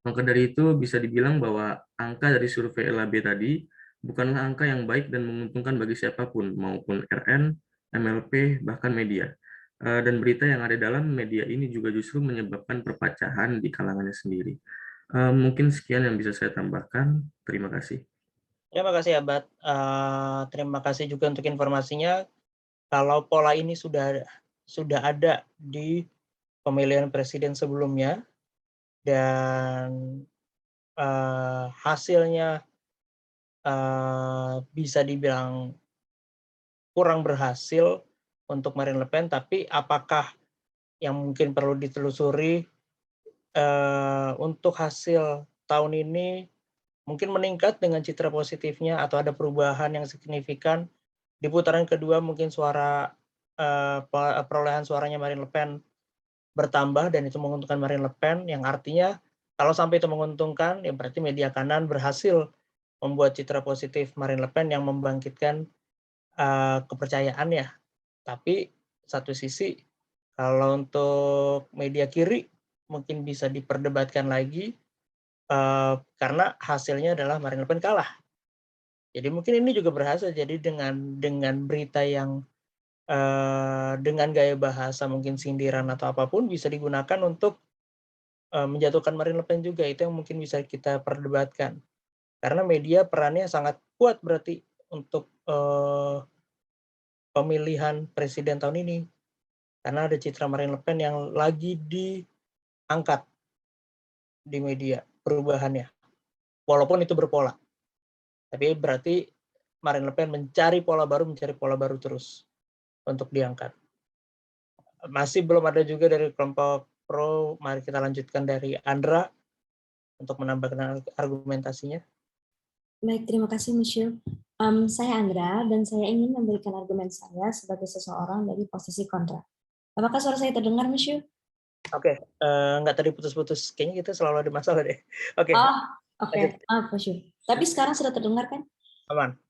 Maka dari itu bisa dibilang bahwa angka dari survei LAB tadi bukanlah angka yang baik dan menguntungkan bagi siapapun, maupun RN, MLP, bahkan media. Dan berita yang ada dalam media ini juga justru menyebabkan perpecahan di kalangannya sendiri. Mungkin sekian yang bisa saya tambahkan. Terima kasih. Terima kasih Abad. Terima kasih juga untuk informasinya. Kalau pola ini sudah ada di pemilihan presiden sebelumnya, dan hasilnya bisa dibilang kurang berhasil untuk Marine Le Pen, tapi apakah yang mungkin perlu ditelusuri untuk hasil tahun ini mungkin meningkat dengan citra positifnya atau ada perubahan yang signifikan di putaran kedua, mungkin perolehan suaranya Marine Le Pen bertambah dan itu menguntungkan Marine Le Pen, yang artinya kalau sampai itu menguntungkan ya berarti media kanan berhasil membuat citra positif Marine Le Pen yang membangkitkan kepercayaannya. Tapi satu sisi kalau untuk media kiri mungkin bisa diperdebatkan lagi karena hasilnya adalah Marine Le Pen kalah. Jadi mungkin ini juga berhasil. Jadi dengan berita yang dengan gaya bahasa mungkin sindiran atau apapun bisa digunakan untuk menjatuhkan Marine Le Pen juga. Itu yang mungkin bisa kita perdebatkan. Karena media perannya sangat kuat berarti untuk pemilihan presiden tahun ini. Karena ada citra Marine Le Pen yang lagi diangkat di media perubahannya. Walaupun itu berpola. Tapi berarti Marine Le Pen mencari pola baru terus untuk diangkat. Masih belum ada juga dari kelompok pro, mari kita lanjutkan dari Andra untuk menambahkan argumentasinya. Baik, terima kasih, Monsieur. Saya Andra, dan saya ingin memberikan argumen saya sebagai seseorang dari posisi kontra. Apakah suara saya terdengar, Monsieur? Oke, nggak tadi putus-putus. Kayaknya kita selalu ada masalah deh. Oke. Oke. Maaf, Monsieur. Tapi sekarang sudah terdengar, kan? Aman.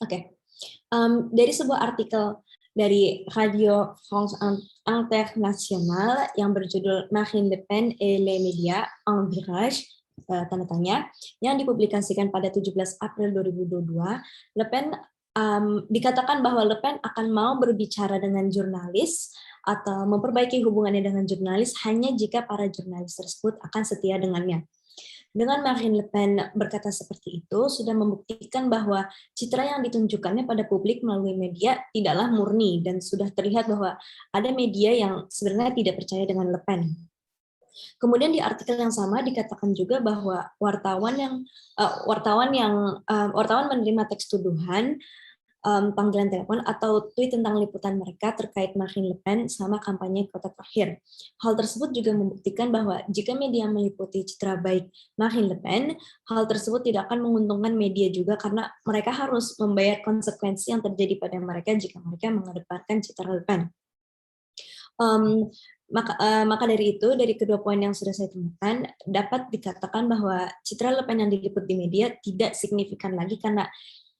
Oke. Dari sebuah artikel dari Radio France Internationale yang berjudul Marine Le Pen et les médias en virage, tanda tanya, yang dipublikasikan pada 17 April 2022, Le Pen dikatakan bahwa Le Pen akan mau berbicara dengan jurnalis atau memperbaiki hubungannya dengan jurnalis hanya jika para jurnalis tersebut akan setia dengannya. Dengan Marine Le Pen berkata seperti itu, sudah membuktikan bahwa citra yang ditunjukkannya pada publik melalui media tidaklah murni, dan sudah terlihat bahwa ada media yang sebenarnya tidak percaya dengan Le Pen. Kemudian di artikel yang sama dikatakan juga bahwa wartawan menerima teks tuduhan, panggilan telepon atau tweet tentang liputan mereka terkait Marine Le Pen selama kampanye kota terakhir. Hal tersebut juga membuktikan bahwa jika media meliputi citra baik Marine Le Pen, hal tersebut tidak akan menguntungkan media juga karena mereka harus membayar konsekuensi yang terjadi pada mereka jika mereka mengedepankan citra Le Pen. Maka dari itu, dari kedua poin yang sudah saya temukan, dapat dikatakan bahwa citra Le Pen yang diliput di media tidak signifikan lagi karena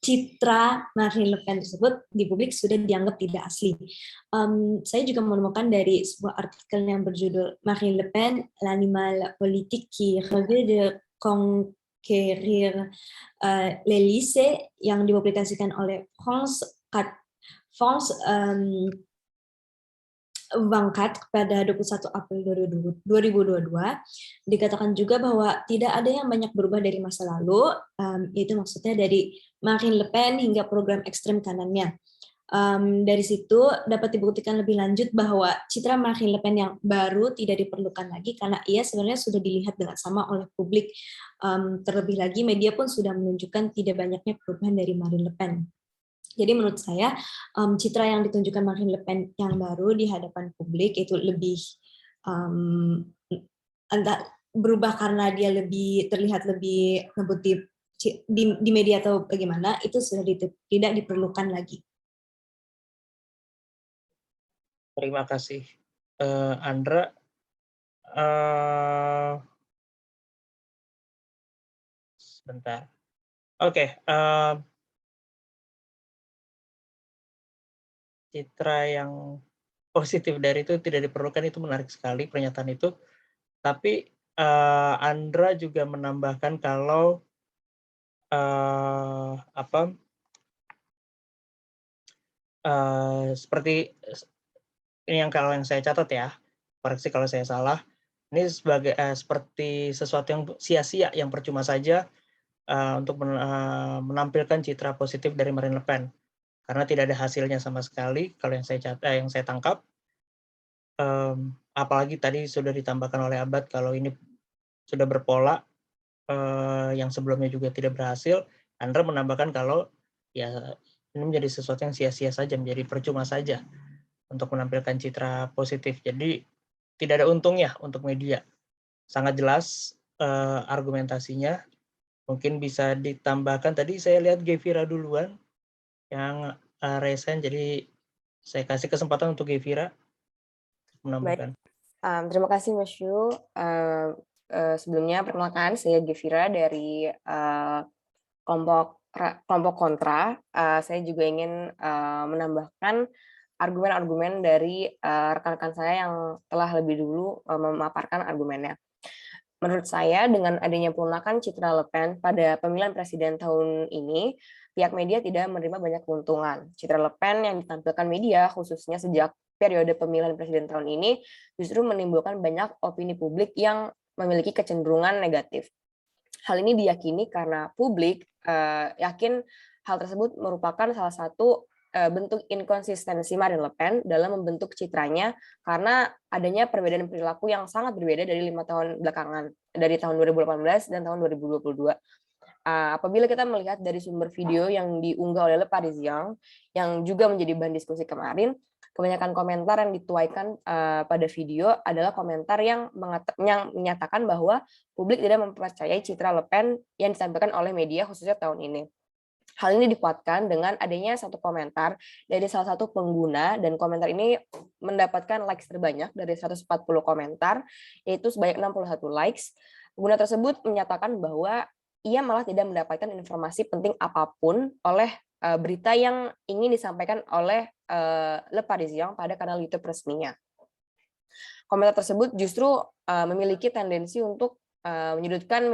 citra Marine Le Pen tersebut di publik sudah dianggap tidak asli. Saya juga menemukan dari sebuah artikel yang berjudul Marine Le Pen, l'animal politique qui rêve de conquérir l'Élysée, yang dipublikasikan oleh France 24 pada 21 April 2022, dikatakan juga bahwa tidak ada yang banyak berubah dari masa lalu, yaitu maksudnya dari Marine Le Pen hingga program ekstrem kanannya. Dari situ dapat dibuktikan lebih lanjut bahwa citra Marine Le Pen yang baru tidak diperlukan lagi karena ia sebenarnya sudah dilihat dengan sama oleh publik. Terlebih lagi media pun sudah menunjukkan tidak banyaknya perubahan dari Marine Le Pen. Jadi menurut saya citra yang ditunjukkan Marine Le Pen yang baru di hadapan publik itu lebih entah berubah karena dia lebih terlihat lebih ngebut di media atau bagaimana, itu sudah tidak diperlukan lagi. Terima kasih, Andra. Sebentar. Oke. Citra yang positif dari itu tidak diperlukan, itu menarik sekali pernyataan itu. Tapi Andra juga menambahkan kalau seperti ini kalau yang saya catat ya, koreksi kalau saya salah. Ini sebagai seperti sesuatu yang sia-sia, yang percuma saja untuk menampilkan citra positif dari Marine Le Pen. Karena tidak ada hasilnya sama sekali kalau yang saya tangkap. Apalagi tadi sudah ditambahkan oleh Abad kalau ini sudah berpola yang sebelumnya juga tidak berhasil. Andra menambahkan kalau ya ini menjadi sesuatu yang sia-sia saja, menjadi percuma saja untuk menampilkan citra positif. Jadi tidak ada untungnya untuk media. Sangat jelas argumentasinya. Mungkin bisa ditambahkan, tadi saya lihat Gevira duluan yang resen, jadi saya kasih kesempatan untuk Gevira menambahkan. Terima kasih Mas Yu. Sebelumnya perkenalkan, saya Gevira dari kelompok kontra. Saya juga ingin menambahkan argumen-argumen dari rekan-rekan saya yang telah lebih dulu memaparkan argumennya. Menurut saya, dengan adanya pelunakan citra Le Pen pada pemilihan presiden tahun ini, pihak media tidak menerima banyak keuntungan. Citra Le Pen yang ditampilkan media, khususnya sejak periode pemilihan presiden tahun ini, justru menimbulkan banyak opini publik yang memiliki kecenderungan negatif. Hal ini diyakini karena publik yakin hal tersebut merupakan salah satu bentuk inkonsistensi Marine Le Pen dalam membentuk citranya karena adanya perbedaan perilaku yang sangat berbeda dari 5 tahun belakangan, dari tahun 2018 dan tahun 2022. Apabila kita melihat dari sumber video yang diunggah oleh Le Parisien yang juga menjadi bahan diskusi kemarin, kebanyakan komentar yang dituaikan pada video adalah komentar yang menyatakan bahwa publik tidak mempercayai citra Le Pen yang disampaikan oleh media khususnya tahun ini. Hal ini dikuatkan dengan adanya satu komentar dari salah satu pengguna, dan komentar ini mendapatkan likes terbanyak dari 140 komentar, yaitu sebanyak 61 likes. Pengguna tersebut menyatakan bahwa ia malah tidak mendapatkan informasi penting apapun oleh berita yang ingin disampaikan oleh Le Parisien pada kanal YouTube resminya. Komentar tersebut justru memiliki tendensi untuk menyudutkan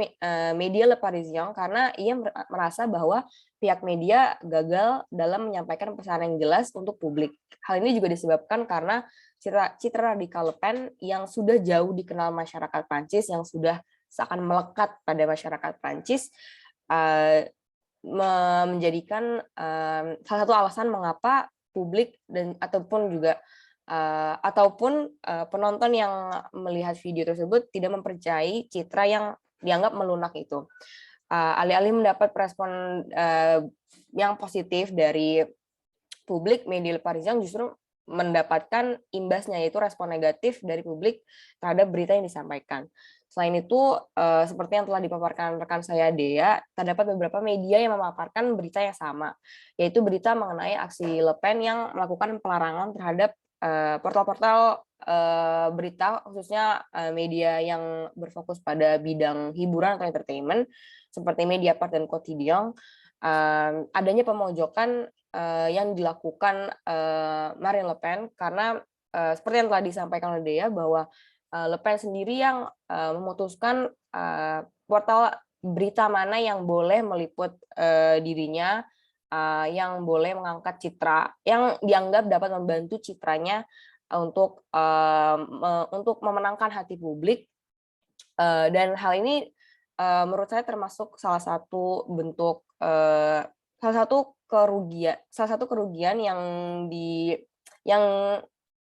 media Le Parisien karena ia merasa bahwa pihak media gagal dalam menyampaikan pesan yang jelas untuk publik. Hal ini juga disebabkan karena citra radikal Le Pen yang sudah jauh dikenal masyarakat Prancis, yang sudah seakan melekat pada masyarakat Prancis, menjadikan salah satu alasan mengapa publik dan ataupun penonton yang melihat video tersebut tidak mempercayai citra yang dianggap melunak itu. Alih-alih mendapat respon yang positif dari publik, media Le Parisien justru mendapatkan imbasnya, yaitu respon negatif dari publik terhadap berita yang disampaikan. Selain itu, seperti yang telah dipaparkan rekan saya Dea, terdapat beberapa media yang memaparkan berita yang sama, yaitu berita mengenai aksi Le Pen yang melakukan pelarangan terhadap portal-portal berita, khususnya media yang berfokus pada bidang hiburan atau entertainment, seperti Mediapart dan Quotidien. Adanya pemojokan yang dilakukan Marine Le Pen karena seperti yang telah disampaikan oleh Dea bahwa Le Pen sendiri yang memutuskan portal berita mana yang boleh meliput dirinya, yang boleh mengangkat citra yang dianggap dapat membantu citranya untuk memenangkan hati publik, dan hal ini menurut saya termasuk salah satu bentuk salah satu kerugian yang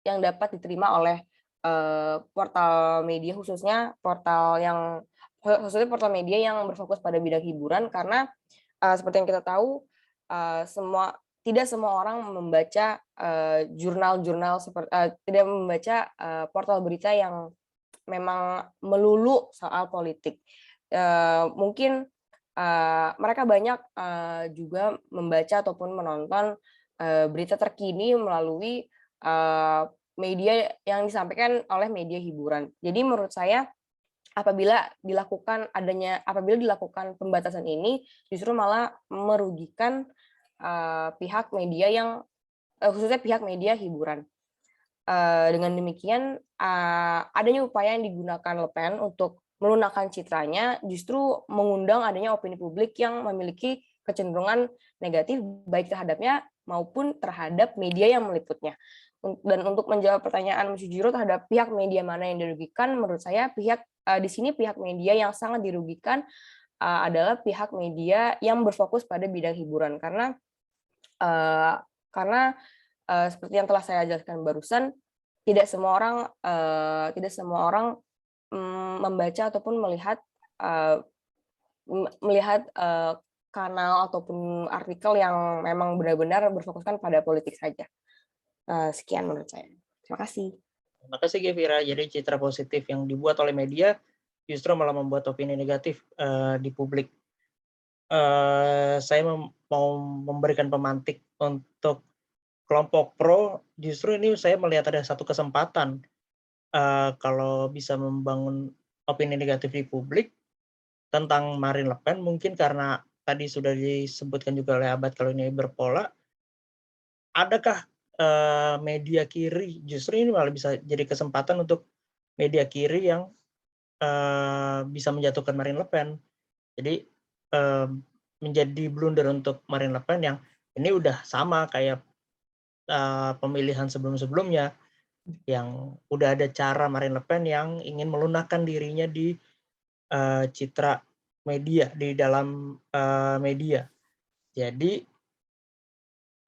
dapat diterima oleh portal media, khususnya portal media yang berfokus pada bidang hiburan, karena seperti yang kita tahu, tidak semua orang membaca jurnal-jurnal tidak membaca portal berita yang memang melulu soal politik. Mungkin mereka banyak juga membaca ataupun menonton berita terkini melalui media yang disampaikan oleh media hiburan. Jadi menurut saya apabila dilakukan pembatasan ini, justru malah merugikan pihak media yang khususnya pihak media hiburan. Dengan demikian, adanya upaya yang digunakan Le Pen untuk melunakkan citranya justru mengundang adanya opini publik yang memiliki kecenderungan negatif baik terhadapnya maupun terhadap media yang meliputnya. Dan untuk menjawab pertanyaan Mas Jiro terhadap pihak media mana yang dirugikan, menurut saya di sini pihak media yang sangat dirugikan adalah pihak media yang berfokus pada bidang hiburan, karena seperti yang telah saya jelaskan barusan, tidak semua orang membaca ataupun melihat kanal ataupun artikel yang memang benar-benar berfokuskan pada politik saja. Sekian menurut saya. Terima kasih. Terima kasih Gevira. Jadi citra positif yang dibuat oleh media justru malah membuat opini negatif di publik. Saya mau memberikan pemantik untuk kelompok pro. Justru ini saya melihat ada satu kesempatan kalau bisa membangun opini negatif di publik tentang Marine Le Pen, mungkin karena tadi sudah disebutkan juga oleh Abad kalau ini berpola. Adakah media kiri justru ini malah bisa jadi kesempatan untuk media kiri yang bisa menjatuhkan Marine Le Pen. Jadi menjadi blunder untuk Marine Le Pen yang ini udah sama kayak pemilihan sebelum-sebelumnya, yang udah ada cara Marine Le Pen yang ingin melunakkan dirinya di citra media, di dalam media. Jadi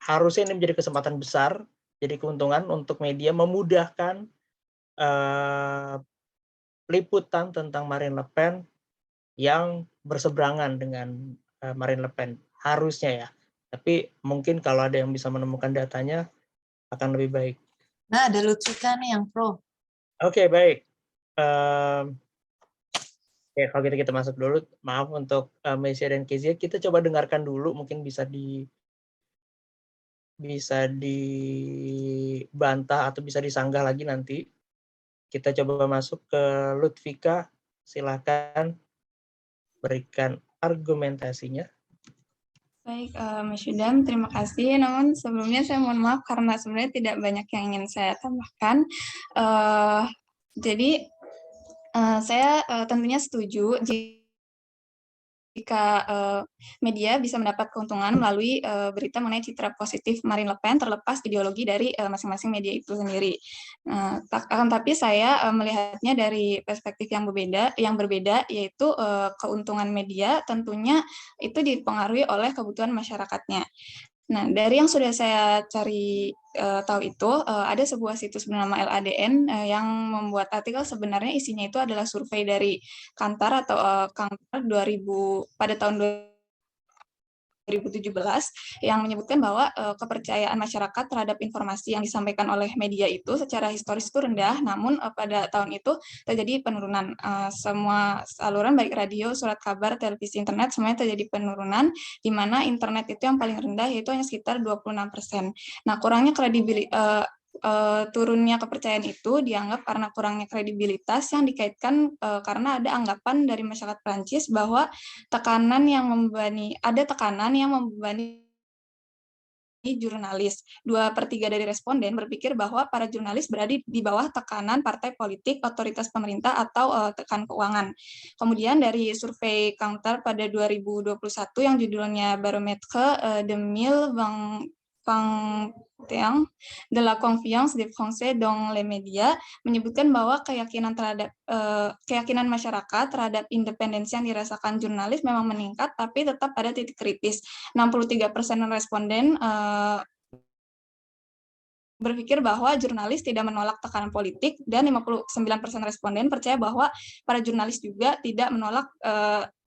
harusnya ini menjadi kesempatan besar, jadi keuntungan untuk media memudahkan liputan tentang Marine Le Pen yang berseberangan dengan Marine Le Pen. Harusnya ya. Tapi mungkin kalau ada yang bisa menemukan datanya akan lebih baik. Nah, ada Lutsika nih yang pro. Oke, baik. Ya, kalau kita masuk dulu. Maaf untuk Mesia dan Kezia, kita coba dengarkan dulu, mungkin bisa dibantah atau bisa disanggah lagi nanti. Kita coba masuk ke Lutfika, silakan berikan argumentasinya. Baik, Mas Yudam, terima kasih. Namun sebelumnya saya mohon maaf karena sebenarnya tidak banyak yang ingin saya tambahkan. Jadi saya tentunya setuju jika media bisa mendapat keuntungan melalui berita mengenai citra positif Marine Le Pen terlepas ideologi dari masing-masing media itu sendiri. Tapi saya melihatnya dari perspektif yang berbeda, yaitu keuntungan media tentunya itu dipengaruhi oleh kebutuhan masyarakatnya. Nah, dari yang sudah saya cari tahu itu, ada sebuah situs bernama LADN yang membuat artikel, sebenarnya isinya itu adalah survei dari Kantar atau Kantar pada tahun 2017 yang menyebutkan bahwa kepercayaan masyarakat terhadap informasi yang disampaikan oleh media itu secara historis itu rendah, namun pada tahun itu terjadi penurunan. Semua saluran baik radio, surat kabar, televisi, internet semuanya terjadi penurunan, di mana internet itu yang paling rendah yaitu hanya sekitar 26%. Nah, kurangnya turunnya kepercayaan itu dianggap karena kurangnya kredibilitas yang dikaitkan karena ada anggapan dari masyarakat Prancis bahwa tekanan yang membebani jurnalis. 2/3 dari responden berpikir bahwa para jurnalis berada di bawah tekanan partai politik, otoritas pemerintah, atau tekan keuangan. Kemudian dari survei Kantar pada 2021 yang judulnya Barometre de 2021 de la confiance des Français dans les médias menyebutkan bahwa keyakinan masyarakat terhadap independensi yang dirasakan jurnalis memang meningkat, tapi tetap ada titik kritis. 63% responden berpikir bahwa jurnalis tidak menolak tekanan politik, dan 59% responden percaya bahwa para jurnalis juga tidak menolak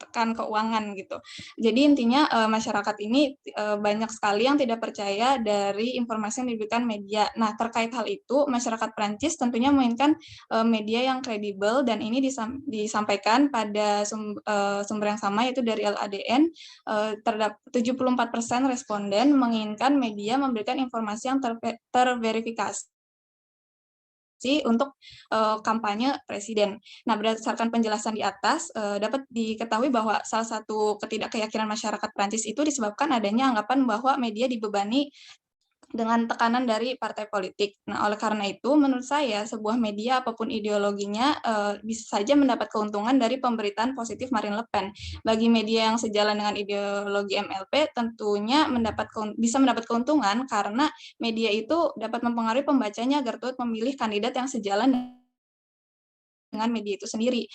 tekan keuangan gitu. Jadi intinya masyarakat ini banyak sekali yang tidak percaya dari informasi yang diberikan media. Nah, terkait hal itu, masyarakat Prancis tentunya menginginkan media yang kredibel, dan ini disampaikan pada sumber yang sama, yaitu dari LADN. Terdapat 74% responden menginginkan media memberikan informasi yang terverifikasi untuk kampanye presiden. Nah, berdasarkan penjelasan di atas, dapat diketahui bahwa salah satu ketidakkeyakinan masyarakat Prancis itu disebabkan adanya anggapan bahwa media dibebani dengan tekanan dari partai politik. Nah, oleh karena itu, menurut saya, sebuah media apapun ideologinya bisa saja mendapat keuntungan dari pemberitaan positif Marine Le Pen. Bagi media yang sejalan dengan ideologi MLP, tentunya bisa mendapat keuntungan karena media itu dapat mempengaruhi pembacanya agar turut memilih kandidat yang sejalan dengan media itu sendiri.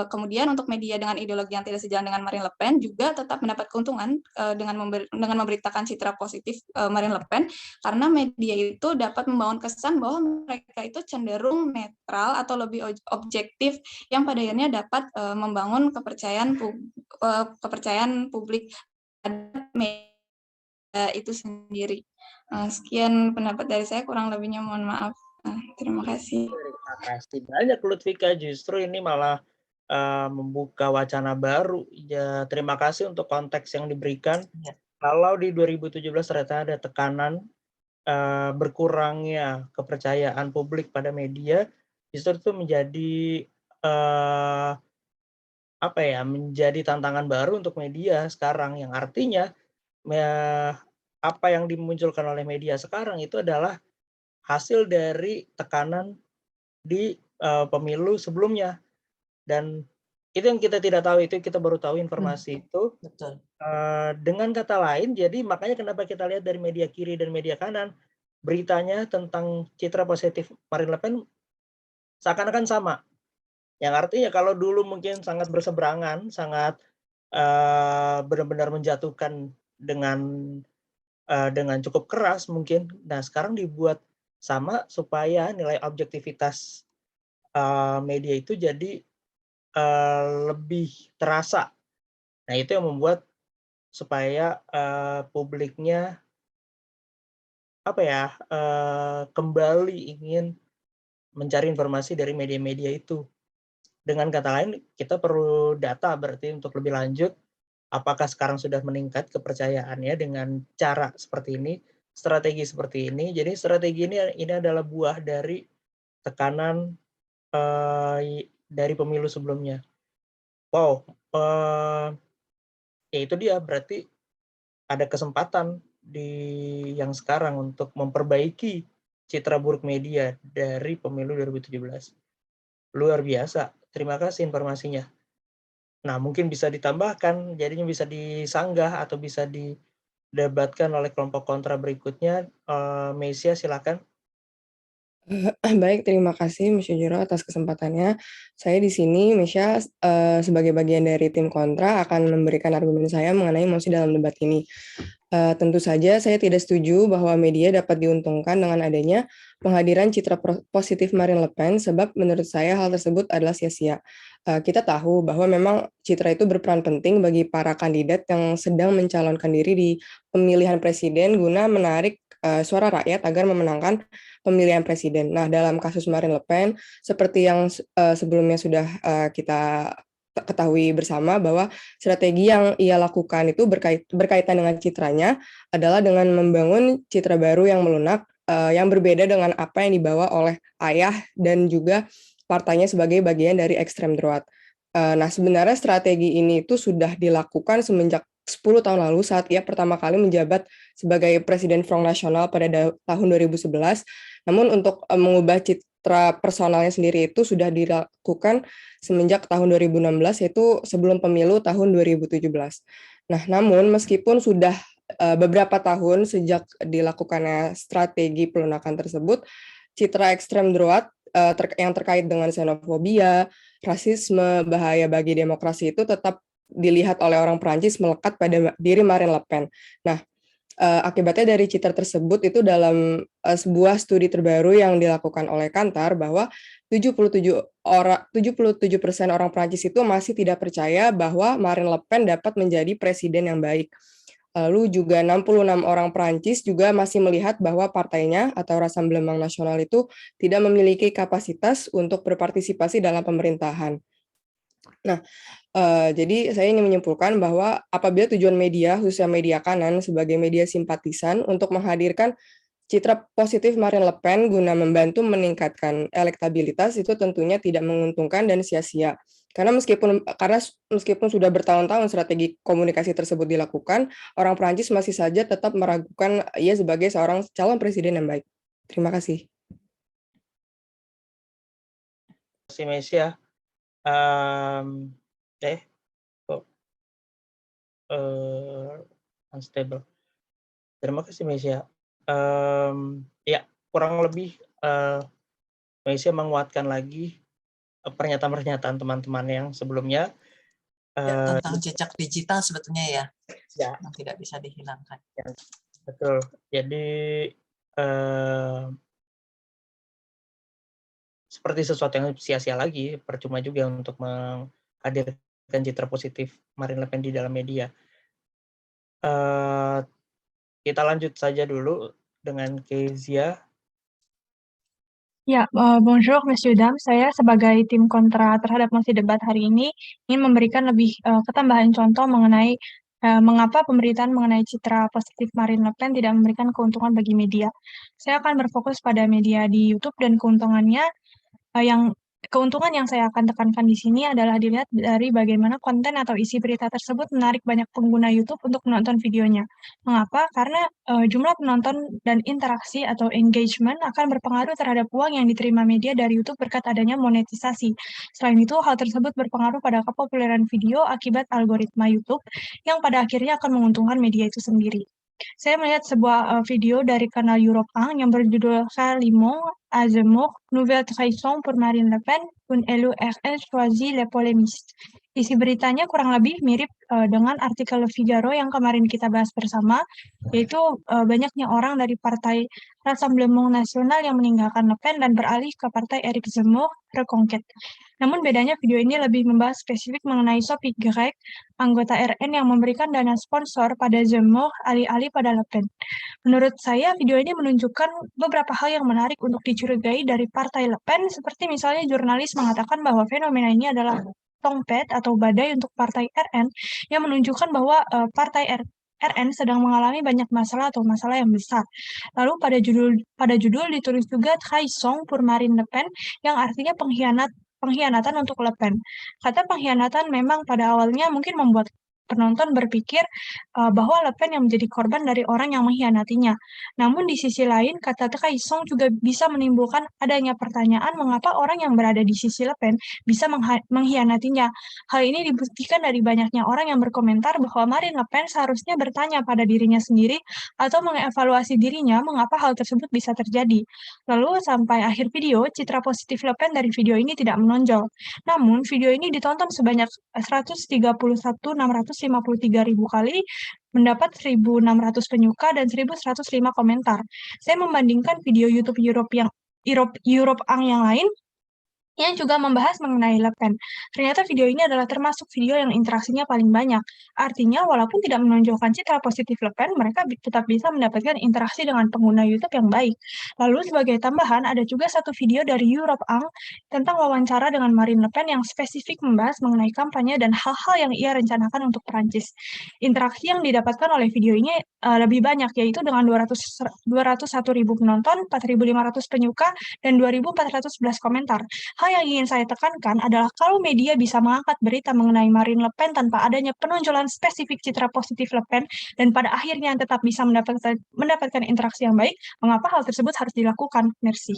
Kemudian untuk media dengan ideologi yang tidak sejalan dengan Marine Le Pen juga tetap mendapat keuntungan dengan memberitakan citra positif Marine Le Pen, karena media itu dapat membangun kesan bahwa mereka itu cenderung netral atau lebih objektif, yang pada akhirnya dapat membangun kepercayaan publik terhadap media itu sendiri. Sekian pendapat dari saya, kurang lebihnya mohon maaf. Terima kasih. Terima kasih banyak Lutfika, justru ini malah membuka wacana baru. Ya, terima kasih untuk konteks yang diberikan. Ya. Kalau di 2017 ternyata ada tekanan berkurangnya kepercayaan publik pada media, justru itu menjadi menjadi tantangan baru untuk media sekarang, yang artinya apa yang dimunculkan oleh media sekarang itu adalah hasil dari tekanan di pemilu sebelumnya, dan itu yang kita tidak tahu, itu kita baru tahu informasi itu. Betul. Dengan kata lain, jadi makanya kenapa kita lihat dari media kiri dan media kanan, beritanya tentang citra positif Marine Le Pen seakan-akan sama. Yang artinya kalau dulu mungkin sangat berseberangan, sangat benar-benar menjatuhkan dengan cukup keras mungkin. Nah, sekarang dibuat sama supaya nilai objektivitas media itu jadi lebih terasa. Nah, itu yang membuat supaya publiknya kembali ingin mencari informasi dari media-media itu. Dengan kata lain, kita perlu data berarti untuk lebih lanjut, apakah sekarang sudah meningkat kepercayaannya dengan cara seperti ini, strategi seperti ini. Jadi strategi ini adalah buah dari tekanan dari pemilu sebelumnya. Wow, ya itu dia, berarti ada kesempatan yang sekarang untuk memperbaiki citra buruk media dari pemilu 2017. Luar biasa, terima kasih informasinya. Nah, mungkin bisa ditambahkan, jadinya bisa disanggah atau bisa didebatkan oleh kelompok kontra berikutnya. Mesia, silakan. Baik, terima kasih Monsieur Jero atas kesempatannya. Saya di sini, Mesia, sebagai bagian dari tim kontra akan memberikan argumen saya mengenai mosi dalam debat ini. Tentu saja saya tidak setuju bahwa media dapat diuntungkan dengan adanya penghadiran citra positif Marine Le Pen, sebab menurut saya hal tersebut adalah sia-sia. Kita tahu bahwa memang citra itu berperan penting bagi para kandidat yang sedang mencalonkan diri di pemilihan presiden guna menarik suara rakyat agar memenangkan pemilihan presiden. Nah, dalam kasus Marine Le Pen, seperti yang sebelumnya sudah kita ketahui bersama, bahwa strategi yang ia lakukan itu berkaitan dengan citranya adalah dengan membangun citra baru yang melunak, yang berbeda dengan apa yang dibawa oleh ayah dan juga partainya sebagai bagian dari ekstrem droat. Nah, sebenarnya strategi ini itu sudah dilakukan semenjak 10 tahun lalu saat ia pertama kali menjabat sebagai Presiden Front Nasional pada tahun 2011. Namun untuk mengubah citra personalnya sendiri itu sudah dilakukan semenjak tahun 2016, yaitu sebelum pemilu tahun 2017. Nah, namun meskipun sudah beberapa tahun sejak dilakukannya strategi pelunakan tersebut, citra ekstrem droat yang terkait dengan xenofobia, rasisme, bahaya bagi demokrasi itu tetap dilihat oleh orang Perancis melekat pada diri Marine Le Pen. Nah, akibatnya dari citra tersebut itu dalam sebuah studi terbaru yang dilakukan oleh Kantar, bahwa 77% orang Perancis itu masih tidak percaya bahwa Marine Le Pen dapat menjadi presiden yang baik. Lalu juga 66 orang Perancis juga masih melihat bahwa partainya atau Rassemblement National itu tidak memiliki kapasitas untuk berpartisipasi dalam pemerintahan. Nah, jadi saya ingin menyimpulkan bahwa apabila tujuan media, khususnya media kanan sebagai media simpatisan untuk menghadirkan citra positif Marine Le Pen guna membantu meningkatkan elektabilitas, itu tentunya tidak menguntungkan dan sia-sia. Karena meskipun sudah bertahun-tahun strategi komunikasi tersebut dilakukan, orang Perancis masih saja tetap meragukan ia sebagai seorang calon presiden yang baik. Terima kasih. Terima kasih, Mesia. Unstable. Terima kasih, Mesia. Ya, kurang lebih Mesia menguatkan lagi pernyataan-pernyataan teman-teman yang sebelumnya. Tentang jejak digital sebetulnya ya, yang tidak bisa dihilangkan. Ya, betul. Jadi seperti sesuatu yang sia-sia lagi, percuma juga untuk menghadirkan citra positif Marine Le Pen di dalam media. Kita lanjut saja dulu dengan Kezia. Ya, bonjour Monsieur Dam. Saya sebagai tim kontra terhadap mosi debat hari ini ingin memberikan lebih ketambahan contoh mengenai mengapa pemberitaan mengenai citra positif Marine Le Pen tidak memberikan keuntungan bagi media. Saya akan berfokus pada media di YouTube dan keuntungannya. Keuntungan yang saya akan tekankan di sini adalah dilihat dari bagaimana konten atau isi berita tersebut menarik banyak pengguna YouTube untuk menonton videonya. Mengapa? Karena jumlah penonton dan interaksi atau engagement akan berpengaruh terhadap uang yang diterima media dari YouTube berkat adanya monetisasi. Selain itu, hal tersebut berpengaruh pada kepopuleran video akibat algoritma YouTube yang pada akhirnya akan menguntungkan media itu sendiri. Saya melihat sebuah video dari kanal Europe 1 yang berjudul Calimont à Zemmour, Nouvelle Trahison pour Marine Le Pen, un élu RN choisit les polémistes. Isi beritanya kurang lebih mirip dengan artikel Le Figaro yang kemarin kita bahas bersama, yaitu banyaknya orang dari Partai Rassemblement National yang meninggalkan Le Pen dan beralih ke Partai Éric Zemmour, Reconquête. Namun bedanya video ini lebih membahas spesifik mengenai Sophie Grec, anggota RN yang memberikan dana sponsor pada Zemmour alih-alih pada Le Pen. Menurut saya, video ini menunjukkan beberapa hal yang menarik untuk dicurigai dari Partai Le Pen, seperti misalnya jurnalis mengatakan bahwa fenomena ini adalah tongpet atau badai untuk Partai RN, yang menunjukkan bahwa Partai RN sedang mengalami banyak masalah atau masalah yang besar. Lalu pada judul ditulis juga Trahison pour Marine Le Pen, yang artinya pengkhianatan untuk Le Pen. Kata pengkhianatan memang pada awalnya mungkin membuat penonton berpikir bahwa Le Pen yang menjadi korban dari orang yang mengkhianatinya. Namun di sisi lain, kata Trahison juga bisa menimbulkan adanya pertanyaan mengapa orang yang berada di sisi Le Pen bisa mengkhianatinya. Hal ini dibuktikan dari banyaknya orang yang berkomentar bahwa Marine Le Pen seharusnya bertanya pada dirinya sendiri atau mengevaluasi dirinya mengapa hal tersebut bisa terjadi. Lalu sampai akhir video, citra positif Le Pen dari video ini tidak menonjol. Namun, video ini ditonton sebanyak 131.653.000 kali, mendapat 1.600 penyuka dan 1.105 komentar. Saya membandingkan video YouTube Europe yang lain yang juga membahas mengenai Le Pen. Ternyata video ini adalah termasuk video yang interaksinya paling banyak. Artinya, walaupun tidak menonjolkan citra positif Le Pen, mereka tetap bisa mendapatkan interaksi dengan pengguna YouTube yang baik. Lalu, sebagai tambahan, ada juga satu video dari Europe 1 tentang wawancara dengan Marine Le Pen yang spesifik membahas mengenai kampanye dan hal-hal yang ia rencanakan untuk Perancis. Interaksi yang didapatkan oleh video ini lebih banyak, yaitu dengan 201.000 penonton, 4.500 penyuka, dan 2.411 komentar. Hal yang ingin saya tekankan adalah kalau media bisa mengangkat berita mengenai Marine Le Pen tanpa adanya penonjolan spesifik citra positif Le Pen dan pada akhirnya tetap bisa mendapatkan interaksi yang baik, mengapa hal tersebut harus dilakukan? Merci.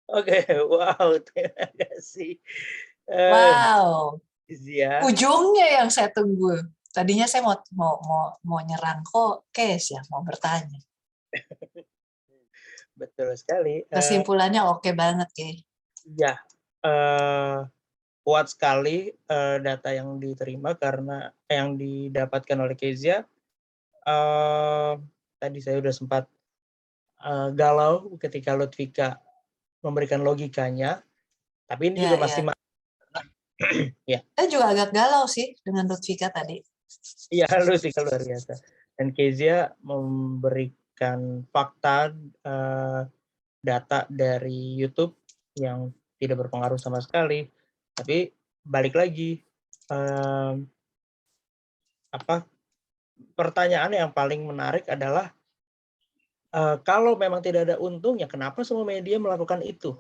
Oke, wow, terima kasih. Wow, Zia. ujungnya yang saya tunggu. Tadinya saya mau nyerang kok, Kes ya, mau bertanya. Betul sekali. Kesimpulannya oke banget, Ke. Ya, kuat sekali data yang diterima karena yang didapatkan oleh Kezia. Tadi saya sudah sempat galau ketika Lutfika memberikan logikanya, tapi ini juga masih ya. Saya juga agak galau sih dengan Lutfika tadi. Iya, Lutfika luar biasa. Dan Kezia memberikan fakta data dari YouTube yang tidak berpengaruh sama sekali. Tapi balik lagi, pertanyaan yang paling menarik adalah kalau memang tidak ada untungnya, kenapa semua media melakukan itu?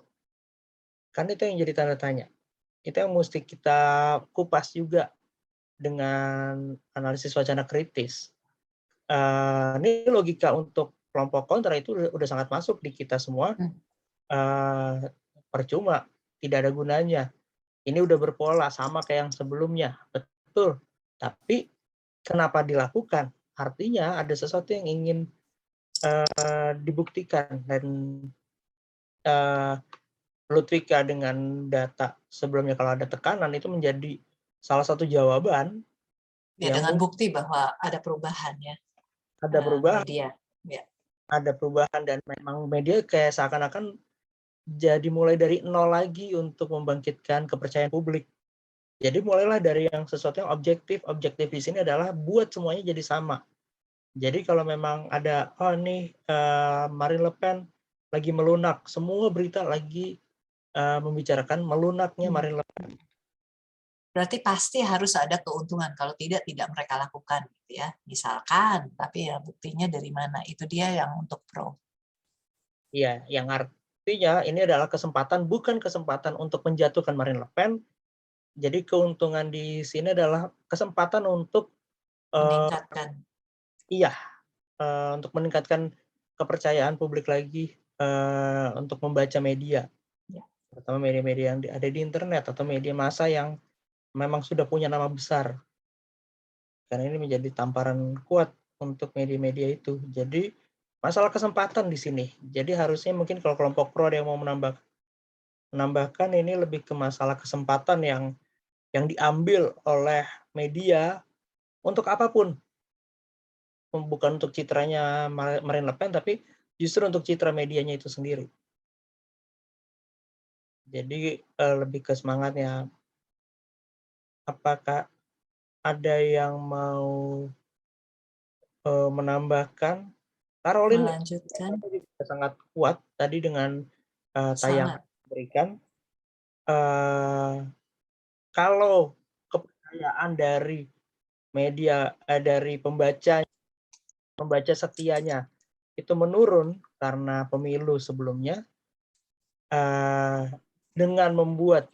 Kan itu yang jadi tanda tanya. Itu yang mesti kita kupas juga dengan analisis wacana kritis. Ini logika untuk kelompok kontra itu udah sangat masuk di kita semua. Percuma, tidak ada gunanya. Ini udah berpola sama kayak yang sebelumnya, betul. Tapi kenapa dilakukan? Artinya ada sesuatu yang ingin dibuktikan dan Ludwika dengan data sebelumnya kalau ada tekanan itu menjadi salah satu jawaban Ya, yang dengan bukti bahwa ada perubahan ya. ada perubahan. Media. Ya. Ada perubahan dan memang media kayak seakan-akan jadi mulai dari nol lagi untuk membangkitkan kepercayaan publik. Jadi mulailah dari yang sesuatu yang objektif. Objektif di sini adalah buat semuanya jadi sama. Jadi kalau memang ada, Marine Le Pen lagi melunak, semua berita lagi membicarakan melunaknya Marine Le Pen. Berarti pasti harus ada keuntungan. Kalau tidak mereka lakukan, gitu ya. Misalkan, tapi ya buktinya dari mana? Itu dia yang untuk pro. Iya, yang artinya ini adalah kesempatan, bukan kesempatan untuk menjatuhkan Marine Le Pen. Jadi keuntungan di sini adalah kesempatan untuk meningkatkan. Untuk meningkatkan kepercayaan publik lagi untuk membaca media. Ya. Terutama media-media yang ada di internet atau media massa yang memang sudah punya nama besar. Karena ini menjadi tamparan kuat untuk media-media itu. Jadi masalah kesempatan di sini. Jadi harusnya mungkin kalau kelompok pro ada yang mau menambahkan ini lebih ke masalah kesempatan yang diambil oleh media untuk apapun. Bukan untuk citranya Marine Le Pen, tapi justru untuk citra medianya itu sendiri. Jadi lebih ke semangatnya. Apakah ada yang mau menambahkan? Caroline melanjutkan sangat kuat tadi dengan tayangan diberikan. Kalau kepercayaan dari media dari pembaca setianya itu menurun karena pemilu sebelumnya, dengan membuat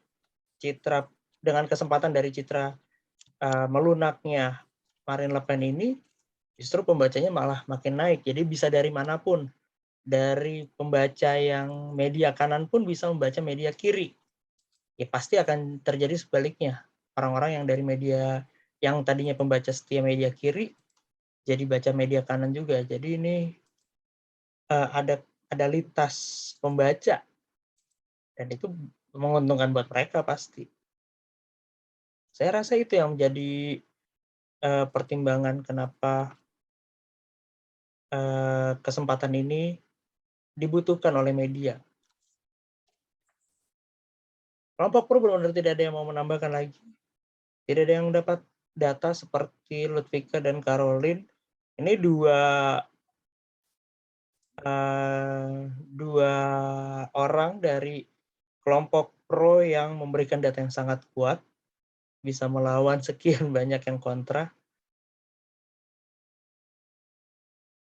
citra dengan kesempatan dari citra melunaknya Marine Le Pen ini, justru pembacanya malah makin naik. Jadi bisa dari manapun, dari pembaca yang media kanan pun bisa membaca media kiri. Ya pasti akan terjadi sebaliknya. Orang-orang yang dari media yang tadinya pembaca setia media kiri, jadi baca media kanan juga. Jadi ini ada lintas pembaca. Dan itu menguntungkan buat mereka pasti. Saya rasa itu yang menjadi pertimbangan kenapa kesempatan ini dibutuhkan oleh media. Kelompok pro benar-benar tidak ada yang mau menambahkan lagi. Tidak ada yang dapat data seperti Ludwika dan Caroline. Ini dua orang dari kelompok pro yang memberikan data yang sangat kuat, bisa melawan sekian banyak yang kontra.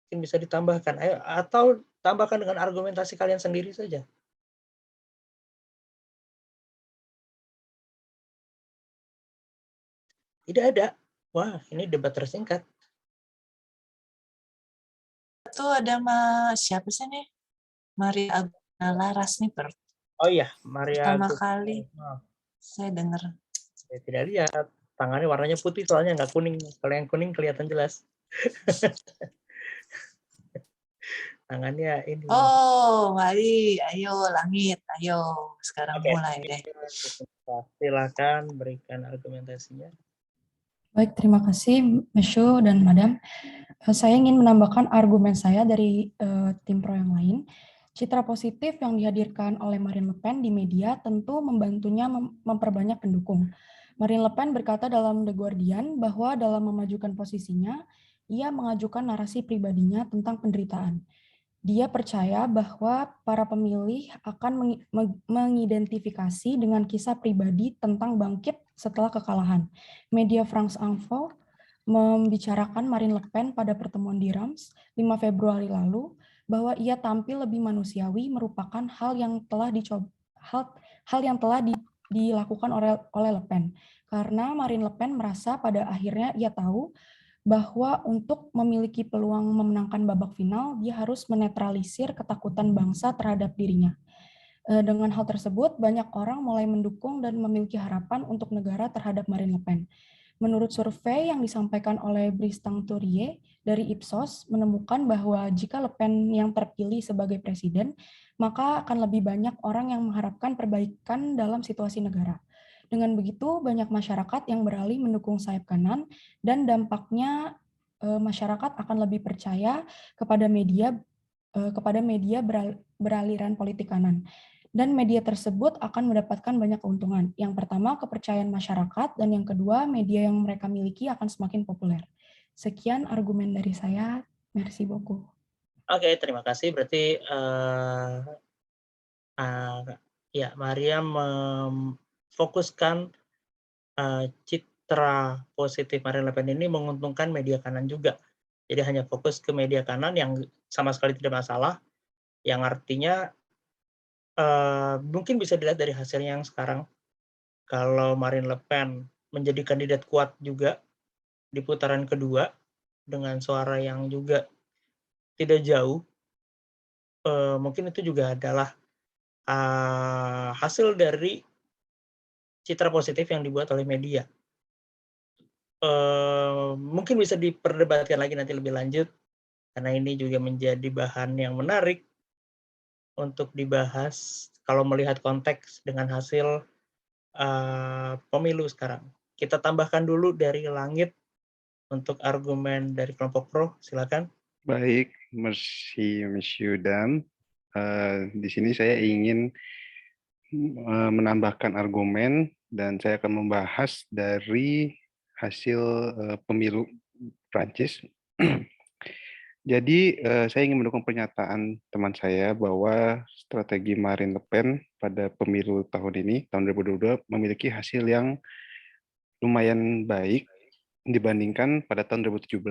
Mungkin bisa ditambahkan, atau tambahkan dengan argumentasi kalian sendiri saja. Tidak ada. Wah, ini debat tersingkat. Itu ada siapa sih nih? Maria Agustina Laras nih Oh iya, Maria pertama kali saya dengar. Saya tidak lihat. Tangannya warnanya putih soalnya nggak kuning. Kalau yang kuning kelihatan jelas. Tangannya ini. Oh, mari, ayo langit, ayo sekarang mulai deh. Silakan berikan argumentasinya. Baik, terima kasih Monsieur dan Madam. Saya ingin menambahkan argumen saya dari tim pro yang lain. Citra positif yang dihadirkan oleh Marine Le Pen di media tentu membantunya memperbanyak pendukung. Marine Le Pen berkata dalam The Guardian bahwa dalam memajukan posisinya, ia mengajukan narasi pribadinya tentang penderitaan. Dia percaya bahwa para pemilih akan mengidentifikasi dengan kisah pribadi tentang bangkit setelah kekalahan. Media France Info membicarakan Marine Le Pen pada pertemuan di Reims 5 Februari lalu bahwa ia tampil lebih manusiawi merupakan hal yang telah dilakukan oleh Le Pen. Karena Marine Le Pen merasa pada akhirnya ia tahu bahwa untuk memiliki peluang memenangkan babak final, dia harus menetralisir ketakutan bangsa terhadap dirinya. Dengan hal tersebut, banyak orang mulai mendukung dan memiliki harapan untuk negara terhadap Marine Le Pen. Menurut survei yang disampaikan oleh Bristang Tourie dari Ipsos menemukan bahwa jika Le Pen yang terpilih sebagai presiden, maka akan lebih banyak orang yang mengharapkan perbaikan dalam situasi negara. Dengan begitu, banyak masyarakat yang beralih mendukung sayap kanan dan dampaknya masyarakat akan lebih percaya kepada media beraliran politik kanan. Dan media tersebut akan mendapatkan banyak keuntungan. Yang pertama, kepercayaan masyarakat, dan yang kedua, media yang mereka miliki akan semakin populer. Sekian argumen dari saya. Merci beaucoup. Oke, terima kasih. Berarti ya, Maria memfokuskan citra positif Marine Le Pen ini menguntungkan media kanan juga. Jadi hanya fokus ke media kanan yang sama sekali tidak masalah, yang artinya mungkin bisa dilihat dari hasilnya yang sekarang. Kalau Marine Le Pen menjadi kandidat kuat juga di putaran kedua dengan suara yang juga tidak jauh, mungkin itu juga adalah hasil dari citra positif yang dibuat oleh media. Mungkin bisa diperdebatkan lagi nanti lebih lanjut, karena ini juga menjadi bahan yang menarik untuk dibahas kalau melihat konteks dengan hasil pemilu sekarang. Kita tambahkan dulu dari Langit untuk argumen dari kelompok pro, silakan. Baik, merci Monsieur Dam. Di sini saya ingin menambahkan argumen dan saya akan membahas dari hasil pemilu Prancis. Jadi saya ingin mendukung pernyataan teman saya bahwa strategi Marine Le Pen pada pemilu tahun ini, tahun 2022, memiliki hasil yang lumayan baik dibandingkan pada tahun 2017.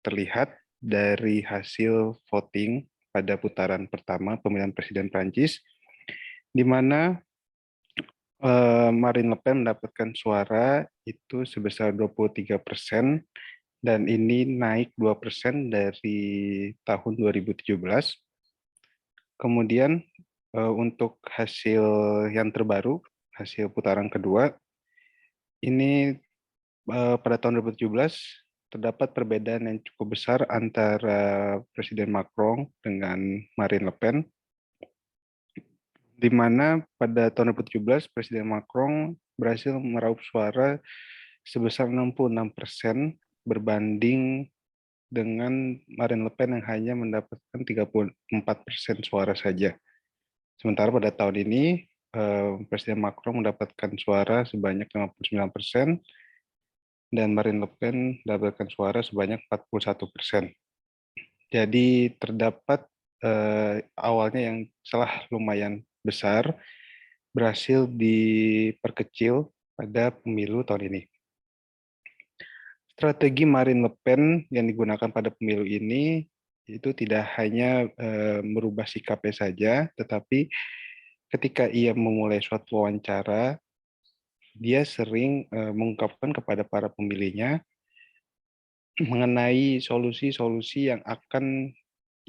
Terlihat dari hasil voting pada putaran pertama pemilihan presiden Prancis, di mana Marine Le Pen mendapatkan suara itu sebesar 23%, dan ini naik 2% dari tahun 2017. Kemudian untuk hasil yang terbaru, hasil putaran kedua, ini pada tahun 2017 terdapat perbedaan yang cukup besar antara Presiden Macron dengan Marine Le Pen, di mana pada tahun 2017 Presiden Macron berhasil meraup suara sebesar 66% berbanding dengan Marine Le Pen yang hanya mendapatkan 34% suara saja. Sementara pada tahun ini Presiden Macron mendapatkan suara sebanyak 59% dan Marine Le Pen mendapatkan suara sebanyak 41%. Jadi terdapat awalnya yang salah lumayan besar berhasil diperkecil pada pemilu tahun ini. Strategi Marine Le Pen yang digunakan pada pemilu ini itu tidak hanya merubah sikapnya saja, tetapi ketika ia memulai suatu wawancara, dia sering mengungkapkan kepada para pemilihnya mengenai solusi-solusi yang akan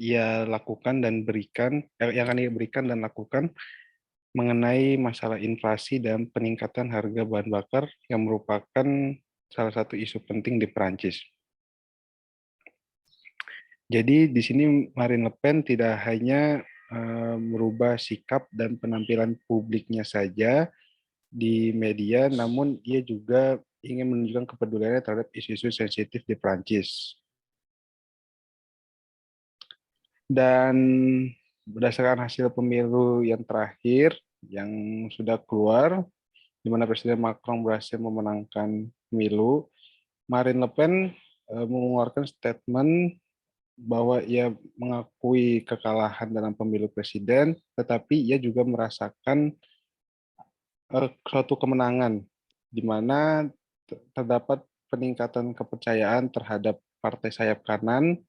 ia lakukan dan berikan, yang akan ia berikan dan lakukan mengenai masalah inflasi dan peningkatan harga bahan bakar yang merupakan salah satu isu penting di Perancis. Jadi di sini Marine Le Pen tidak hanya merubah sikap dan penampilan publiknya saja di media, namun ia juga ingin menunjukkan kepeduliannya terhadap isu-isu sensitif di Perancis. Dan berdasarkan hasil pemilu yang terakhir yang sudah keluar, di mana Presiden Macron berhasil memenangkan pemilu, Marine Le Pen mengeluarkan statement bahwa ia mengakui kekalahan dalam pemilu presiden, tetapi ia juga merasakan suatu kemenangan, di mana terdapat peningkatan kepercayaan terhadap partai sayap kanan,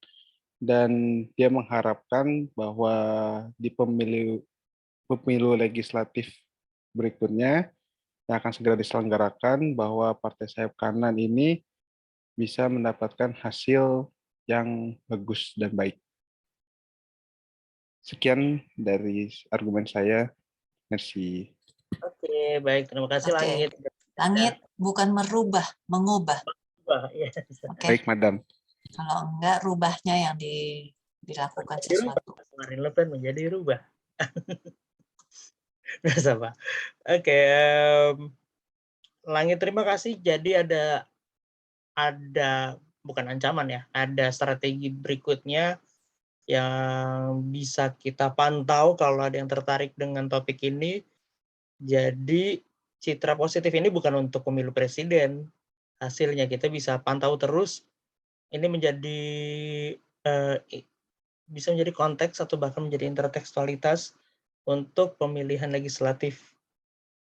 dan dia mengharapkan bahwa di pemilu legislatif berikutnya yang akan segera diselenggarakan, bahwa partai sayap kanan ini bisa mendapatkan hasil yang bagus dan baik. Sekian dari argumen saya. Merci. Oke, baik. Terima kasih Langit. Langit bukan merubah, mengubah. Ya. Oke. Baik, Madam. Kalau enggak, rubahnya yang dilakukan sesuatu. Marine Le Pen menjadi rubah. Biasa, Pak. Oke, Langit, terima kasih. Jadi ada bukan ancaman ya, ada strategi berikutnya yang bisa kita pantau kalau ada yang tertarik dengan topik ini. Jadi citra positif ini bukan untuk pemilu presiden. Hasilnya kita bisa pantau terus. Ini menjadi bisa menjadi konteks atau bahkan menjadi intertekstualitas untuk pemilihan legislatif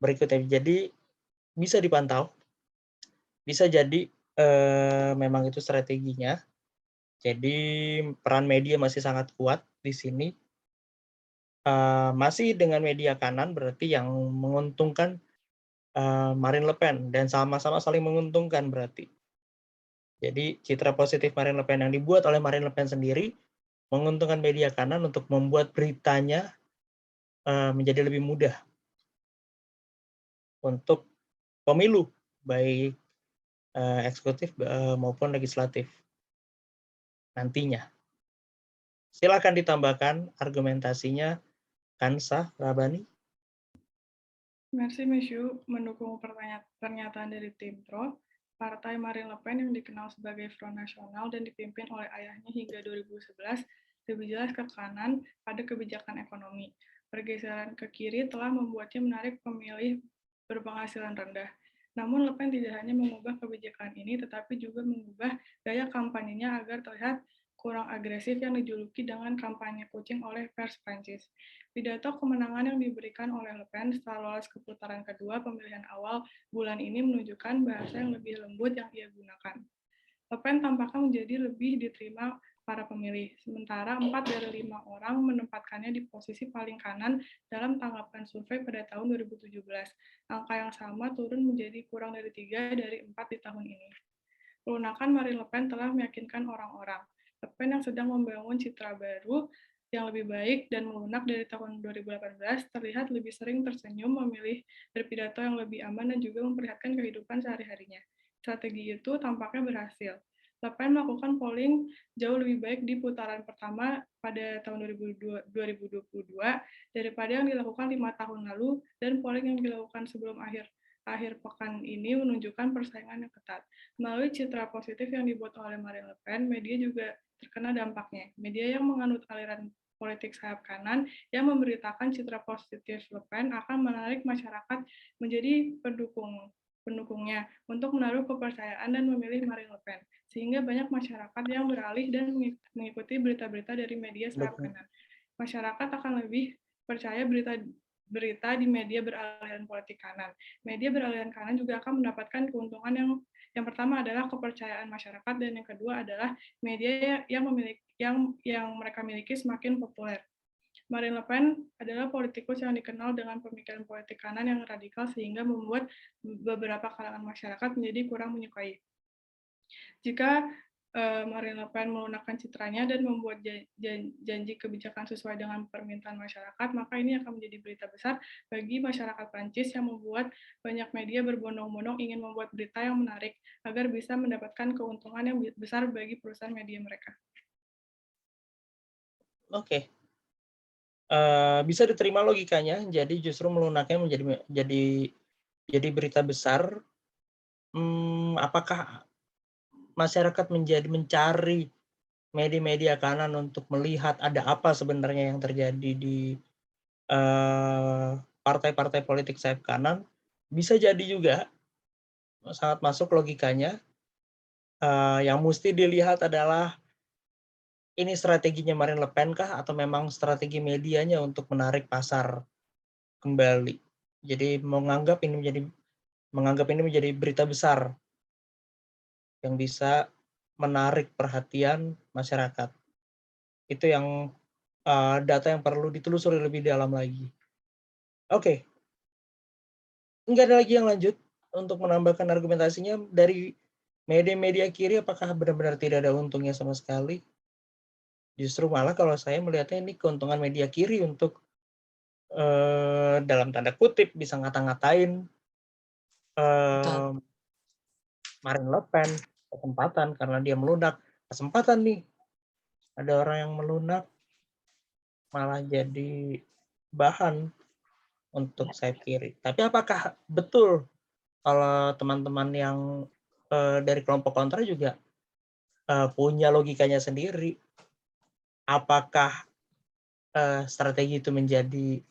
berikutnya. Jadi bisa dipantau. Bisa jadi memang itu strateginya. Jadi peran media masih sangat kuat di sini. Masih dengan media kanan berarti yang menguntungkan Marine Le Pen dan sama-sama saling menguntungkan berarti. Jadi citra positif Marine Le Pen yang dibuat oleh Marine Le Pen sendiri menguntungkan media kanan untuk membuat beritanya menjadi lebih mudah untuk pemilu baik eksekutif maupun legislatif nantinya. Silakan ditambahkan argumentasinya, Kansa Rabani. Merci, Monsieur. Mendukung pernyataan dari tim Pro, Partai Marine Le Pen yang dikenal sebagai Front Nasional dan dipimpin oleh ayahnya hingga 2011 lebih jelas ke kanan pada kebijakan ekonomi. Pergeseran ke kiri telah membuatnya menarik pemilih berpenghasilan rendah. Namun Le Pen tidak hanya mengubah kebijakan ini, tetapi juga mengubah gaya kampanyenya agar terlihat kurang agresif yang dijuluki dengan kampanye kucing oleh pers Prancis. Pidato kemenangan yang diberikan oleh Le Pen setelah lolos ke putaran kedua pemilihan awal bulan ini menunjukkan bahasa yang lebih lembut yang ia gunakan. Le Pen tampaknya menjadi lebih diterima para pemilih, sementara 4 dari 5 orang menempatkannya di posisi paling kanan dalam tanggapan survei pada tahun 2017. Angka yang sama turun menjadi kurang dari 3 dari 4 di tahun ini. Pelunakan Marine Le Pen telah meyakinkan orang-orang. Le Pen yang sedang membangun citra baru yang lebih baik dan melunak dari tahun 2018 terlihat lebih sering tersenyum, memilih berpidato yang lebih aman dan juga memperlihatkan kehidupan sehari-harinya. Strategi itu tampaknya berhasil. Le Pen melakukan polling jauh lebih baik di putaran pertama pada tahun 2022 daripada yang dilakukan 5 tahun lalu dan polling yang dilakukan sebelum akhir pekan ini menunjukkan persaingan yang ketat. Melalui citra positif yang dibuat oleh Marine Le Pen, media juga terkena dampaknya. Media yang menganut aliran politik sayap kanan yang memberitakan citra positif Le Pen akan menarik masyarakat menjadi pendukungnya untuk menaruh kepercayaan dan memilih Marine Le Pen, sehingga banyak masyarakat yang beralih dan mengikuti berita-berita dari media sayap kanan. Masyarakat akan lebih percaya berita di media beraliran politik kanan. Media beraliran kanan juga akan mendapatkan keuntungan yang pertama adalah kepercayaan masyarakat dan yang kedua adalah media yang mereka miliki semakin populer. Marine Le Pen adalah politikus yang dikenal dengan pemikiran politik kanan yang radikal sehingga membuat beberapa kalangan masyarakat menjadi kurang menyukai. Jika Marine Le Pen melunakkan citranya dan membuat janji kebijakan sesuai dengan permintaan masyarakat, maka ini akan menjadi berita besar bagi masyarakat Prancis yang membuat banyak media berbondong-bondong ingin membuat berita yang menarik agar bisa mendapatkan keuntungan yang besar bagi perusahaan media mereka. Oke. Bisa diterima logikanya, jadi justru melunaknya jadi berita besar. Apakah masyarakat mencari media-media kanan untuk melihat ada apa sebenarnya yang terjadi di partai-partai politik sayap kanan? Bisa jadi juga, sangat masuk logikanya. Yang mesti dilihat adalah ini strateginya Marine Le Pen kah atau memang strategi medianya untuk menarik pasar kembali. Jadi menganggap ini menjadi berita besar yang bisa menarik perhatian masyarakat. Itu yang data yang perlu ditelusuri lebih dalam lagi. Oke. Enggak ada lagi yang lanjut untuk menambahkan argumentasinya dari media-media kiri, apakah benar-benar tidak ada untungnya sama sekali? Justru malah kalau saya melihatnya ini keuntungan media kiri untuk dalam tanda kutip bisa ngata-ngatain Marine Le Pen kesempatan karena dia melunak. Kesempatan nih, ada orang yang melunak malah jadi bahan untuk sayap kiri. Tapi apakah betul kalau teman-teman yang dari kelompok kontra juga punya logikanya sendiri? Apakah strategi itu menjadi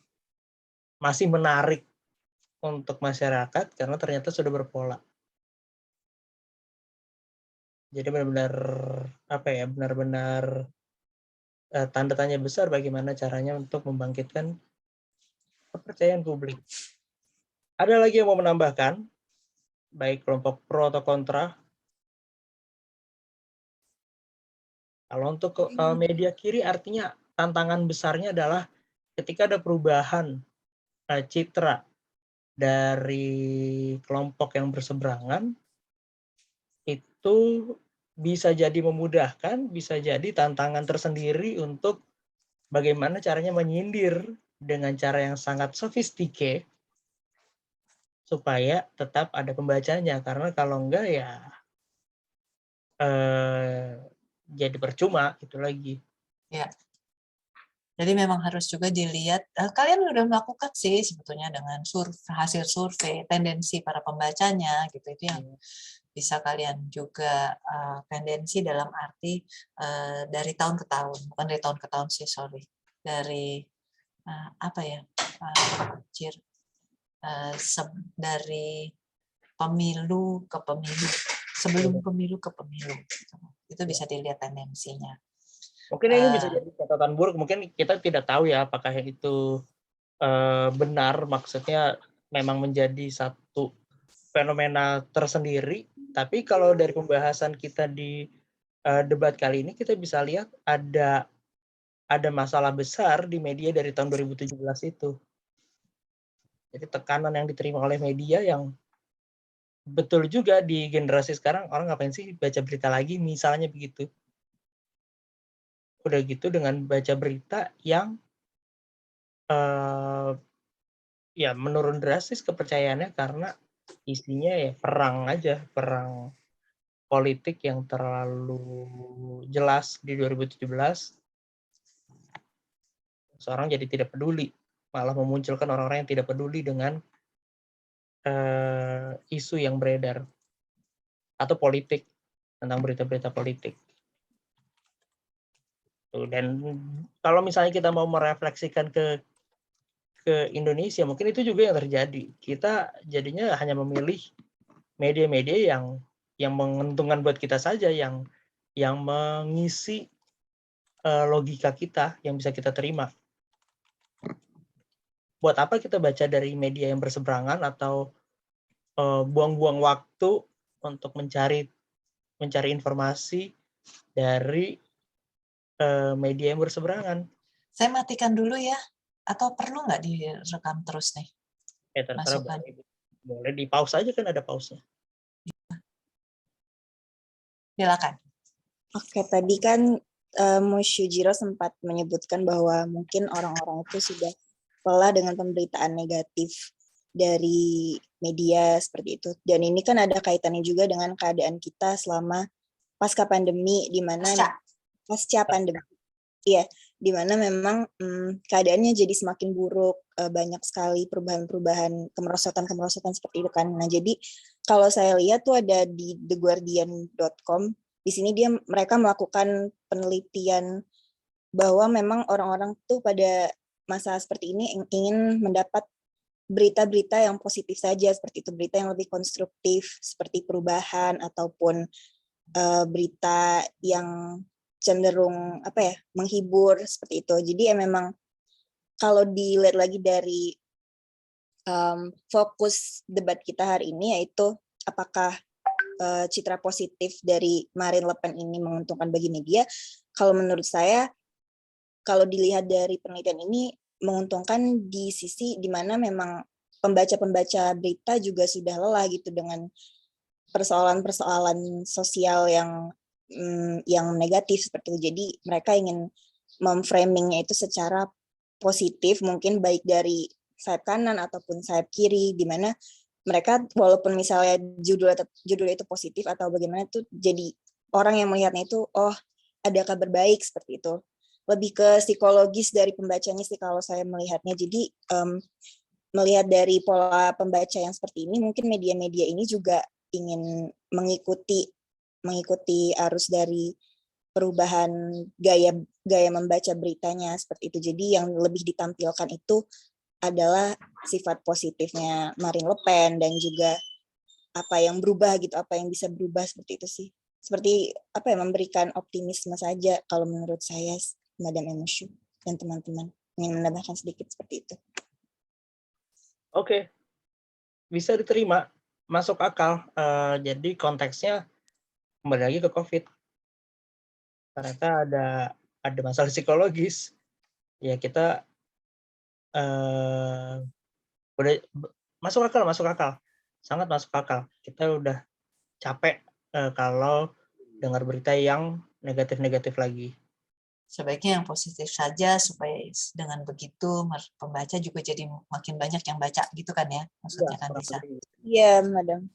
masih menarik untuk masyarakat karena ternyata sudah berpola? Jadi benar-benar benar-benar tanda tanya besar bagaimana caranya untuk membangkitkan kepercayaan publik. Ada lagi yang mau menambahkan, baik kelompok pro atau kontra? Kalau untuk media kiri artinya tantangan besarnya adalah ketika ada perubahan citra dari kelompok yang berseberangan, itu bisa jadi memudahkan, bisa jadi tantangan tersendiri untuk bagaimana caranya menyindir dengan cara yang sangat sofistike supaya tetap ada pembacanya, karena kalau enggak ya jadi percuma itu lagi. Ya. Jadi memang harus juga dilihat, kalian sudah melakukan sih sebetulnya dengan hasil survei, tendensi para pembacanya gitu, itu yang bisa kalian juga tendensi dalam arti dari tahun ke tahun, bukan dari tahun ke tahun sih, sorry, dari dari pemilu ke pemilu, sebelum pemilu ke pemilu, itu bisa dilihat tendensinya. Mungkin ini bisa jadi catatan buruk, mungkin kita tidak tahu ya apakah itu benar, maksudnya memang menjadi satu fenomena tersendiri, tapi kalau dari pembahasan kita di debat kali ini kita bisa lihat ada masalah besar di media dari tahun 2017 itu. Jadi tekanan yang diterima oleh media yang betul juga di generasi sekarang, orang ngapain sih baca berita lagi, misalnya begitu. Udah gitu dengan baca berita yang ya menurun drastis kepercayaannya karena isinya ya perang aja, perang politik yang terlalu jelas di 2017. Seorang jadi tidak peduli, malah memunculkan orang-orang yang tidak peduli dengan isu yang beredar atau politik, tentang berita-berita politik. Dan kalau misalnya kita mau merefleksikan ke Indonesia, mungkin itu juga yang terjadi. Kita jadinya hanya memilih media-media yang menguntungkan buat kita saja, yang mengisi logika kita yang bisa kita terima. Buat apa kita baca dari media yang berseberangan atau buang-buang waktu untuk mencari informasi dari media yang berseberangan? Saya matikan dulu ya, atau perlu nggak direkam terus nih? Terserah, boleh di pause aja, kan ada pause-nya. Silakan. Oke, tadi kan Monsieur Jiro sempat menyebutkan bahwa mungkin orang-orang itu sudah lelah dengan pemberitaan negatif dari media seperti itu. Dan ini kan ada kaitannya juga dengan keadaan kita selama pasca pandemi, di mana pasca pandemi, iya, di mana memang keadaannya jadi semakin buruk, banyak sekali perubahan-perubahan, kemerosotan seperti itu kan. Nah, jadi kalau saya lihat tuh ada di theguardian.com, di sini mereka melakukan penelitian bahwa memang orang-orang tuh pada masa seperti ini ingin mendapat berita-berita yang positif saja, seperti itu, berita yang lebih konstruktif, seperti perubahan ataupun berita yang cenderung menghibur seperti itu. Jadi ya memang kalau dilihat lagi dari fokus debat kita hari ini, yaitu apakah citra positif dari Marine Le Pen ini menguntungkan bagi media. Kalau menurut saya, kalau dilihat dari penelitian ini menguntungkan di sisi di mana memang pembaca-pembaca berita juga sudah lelah gitu dengan persoalan-persoalan sosial yang negatif seperti itu. Jadi mereka ingin memframingnya itu secara positif, mungkin baik dari sayap kanan ataupun sayap kiri, di mana mereka walaupun misalnya judul itu positif atau bagaimana tuh jadi orang yang melihatnya itu ada kabar baik seperti itu. Lebih ke psikologis dari pembacanya sih kalau saya melihatnya. Jadi melihat dari pola pembaca yang seperti ini, mungkin media-media ini juga ingin mengikuti arus dari perubahan gaya membaca beritanya seperti itu. Jadi yang lebih ditampilkan itu adalah sifat positifnya Marine Le Pen dan juga apa yang berubah gitu, apa yang bisa berubah seperti itu sih. Seperti memberikan optimisme saja kalau menurut saya, Madam Emushu dan teman-teman ingin menambahkan sedikit seperti itu. Oke, bisa diterima, masuk akal. Jadi konteksnya kembali lagi ke COVID. Ternyata ada masalah psikologis. Ya kita udah masuk akal, sangat masuk akal. Kita udah capek kalau dengar berita yang negatif-negatif lagi. Sebaiknya yang positif saja supaya dengan begitu pembaca juga jadi makin banyak yang baca gitu kan ya, maksudnya kan bisa. Iya, Madam.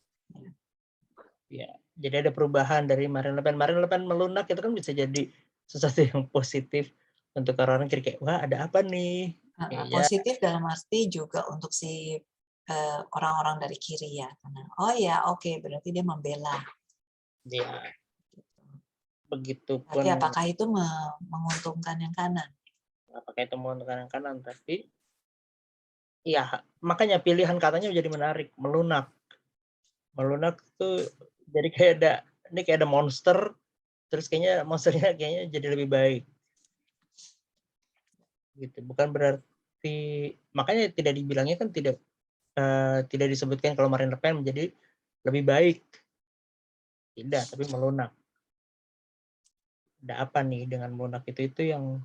Ya, jadi ada perubahan dari Marine Le Pen. Marine Le Pen melunak itu kan bisa jadi sesuatu yang positif untuk orang-orang kira kayak wah ada apa nih? Positif dalam arti juga untuk si orang-orang dari kiri ya, karena oke berarti dia membela. Ya. Begitupun. Tapi apakah itu menguntungkan yang kanan? Apakah itu menguntungkan yang kanan? Tapi ya makanya pilihan katanya menjadi menarik. Melunak tuh jadi kayak ada monster, terus kayaknya monsternya jadi lebih baik. Gitu. Bukan berarti makanya tidak dibilangnya kan tidak disebutkan kalau Marine Le Pen menjadi lebih baik. Tidak, tapi melunak. Ada apa nih dengan melunak itu yang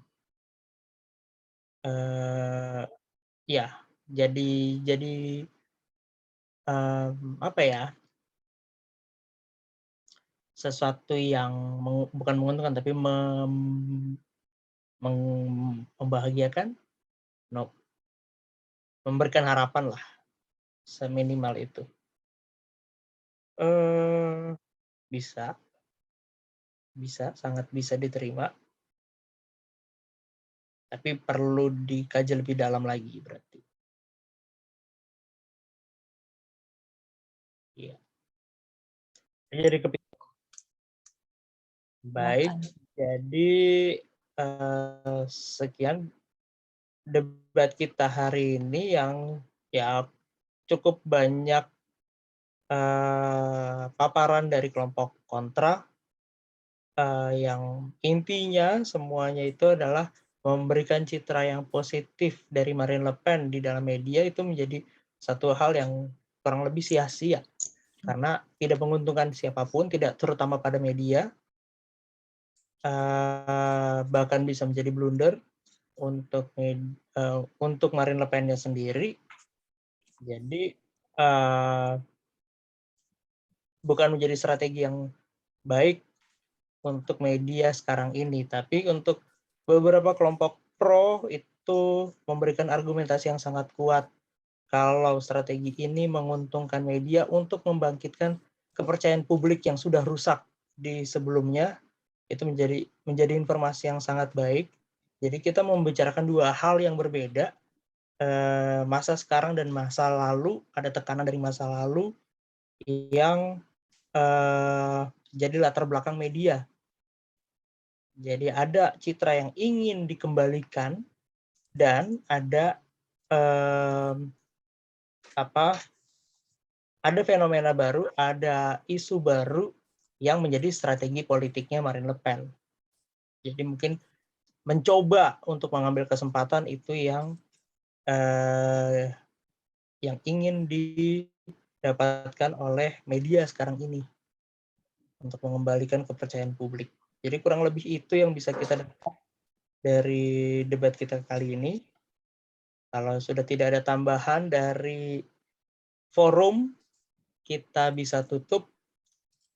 ya jadi apa ya, sesuatu yang bukan menguntungkan tapi membahagiakan, memberikan harapan lah seminimal itu. Bisa sangat bisa diterima, tapi perlu dikaji lebih dalam lagi berarti. Iya. Jadi baik. Jadi sekian debat kita hari ini yang ya cukup banyak paparan dari kelompok kontra yang intinya semuanya itu adalah memberikan citra yang positif dari Marine Le Pen di dalam media itu menjadi satu hal yang kurang lebih sia-sia karena tidak menguntungkan siapapun, tidak terutama pada media, bahkan bisa menjadi blunder untuk Marine Le Pen-nya sendiri. Jadi bukan menjadi strategi yang baik untuk media sekarang ini, tapi untuk beberapa kelompok pro itu memberikan argumentasi yang sangat kuat kalau strategi ini menguntungkan media untuk membangkitkan kepercayaan publik yang sudah rusak di sebelumnya. Itu menjadi informasi yang sangat baik. Jadi kita membicarakan dua hal yang berbeda, masa sekarang dan masa lalu, ada tekanan dari masa lalu yang jadi latar belakang media. Jadi ada citra yang ingin dikembalikan dan ada ada fenomena baru, ada isu baru yang menjadi strategi politiknya Marine Le Pen. Jadi mungkin mencoba untuk mengambil kesempatan itu yang ingin didapatkan oleh media sekarang ini untuk mengembalikan kepercayaan publik. Jadi kurang lebih itu yang bisa kita dapat dari debat kita kali ini. Kalau sudah tidak ada tambahan dari forum, kita bisa tutup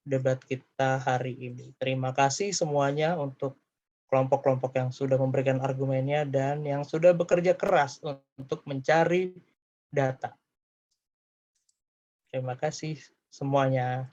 debat kita hari ini. Terima kasih semuanya untuk kelompok-kelompok yang sudah memberikan argumennya dan yang sudah bekerja keras untuk mencari data. Terima kasih semuanya.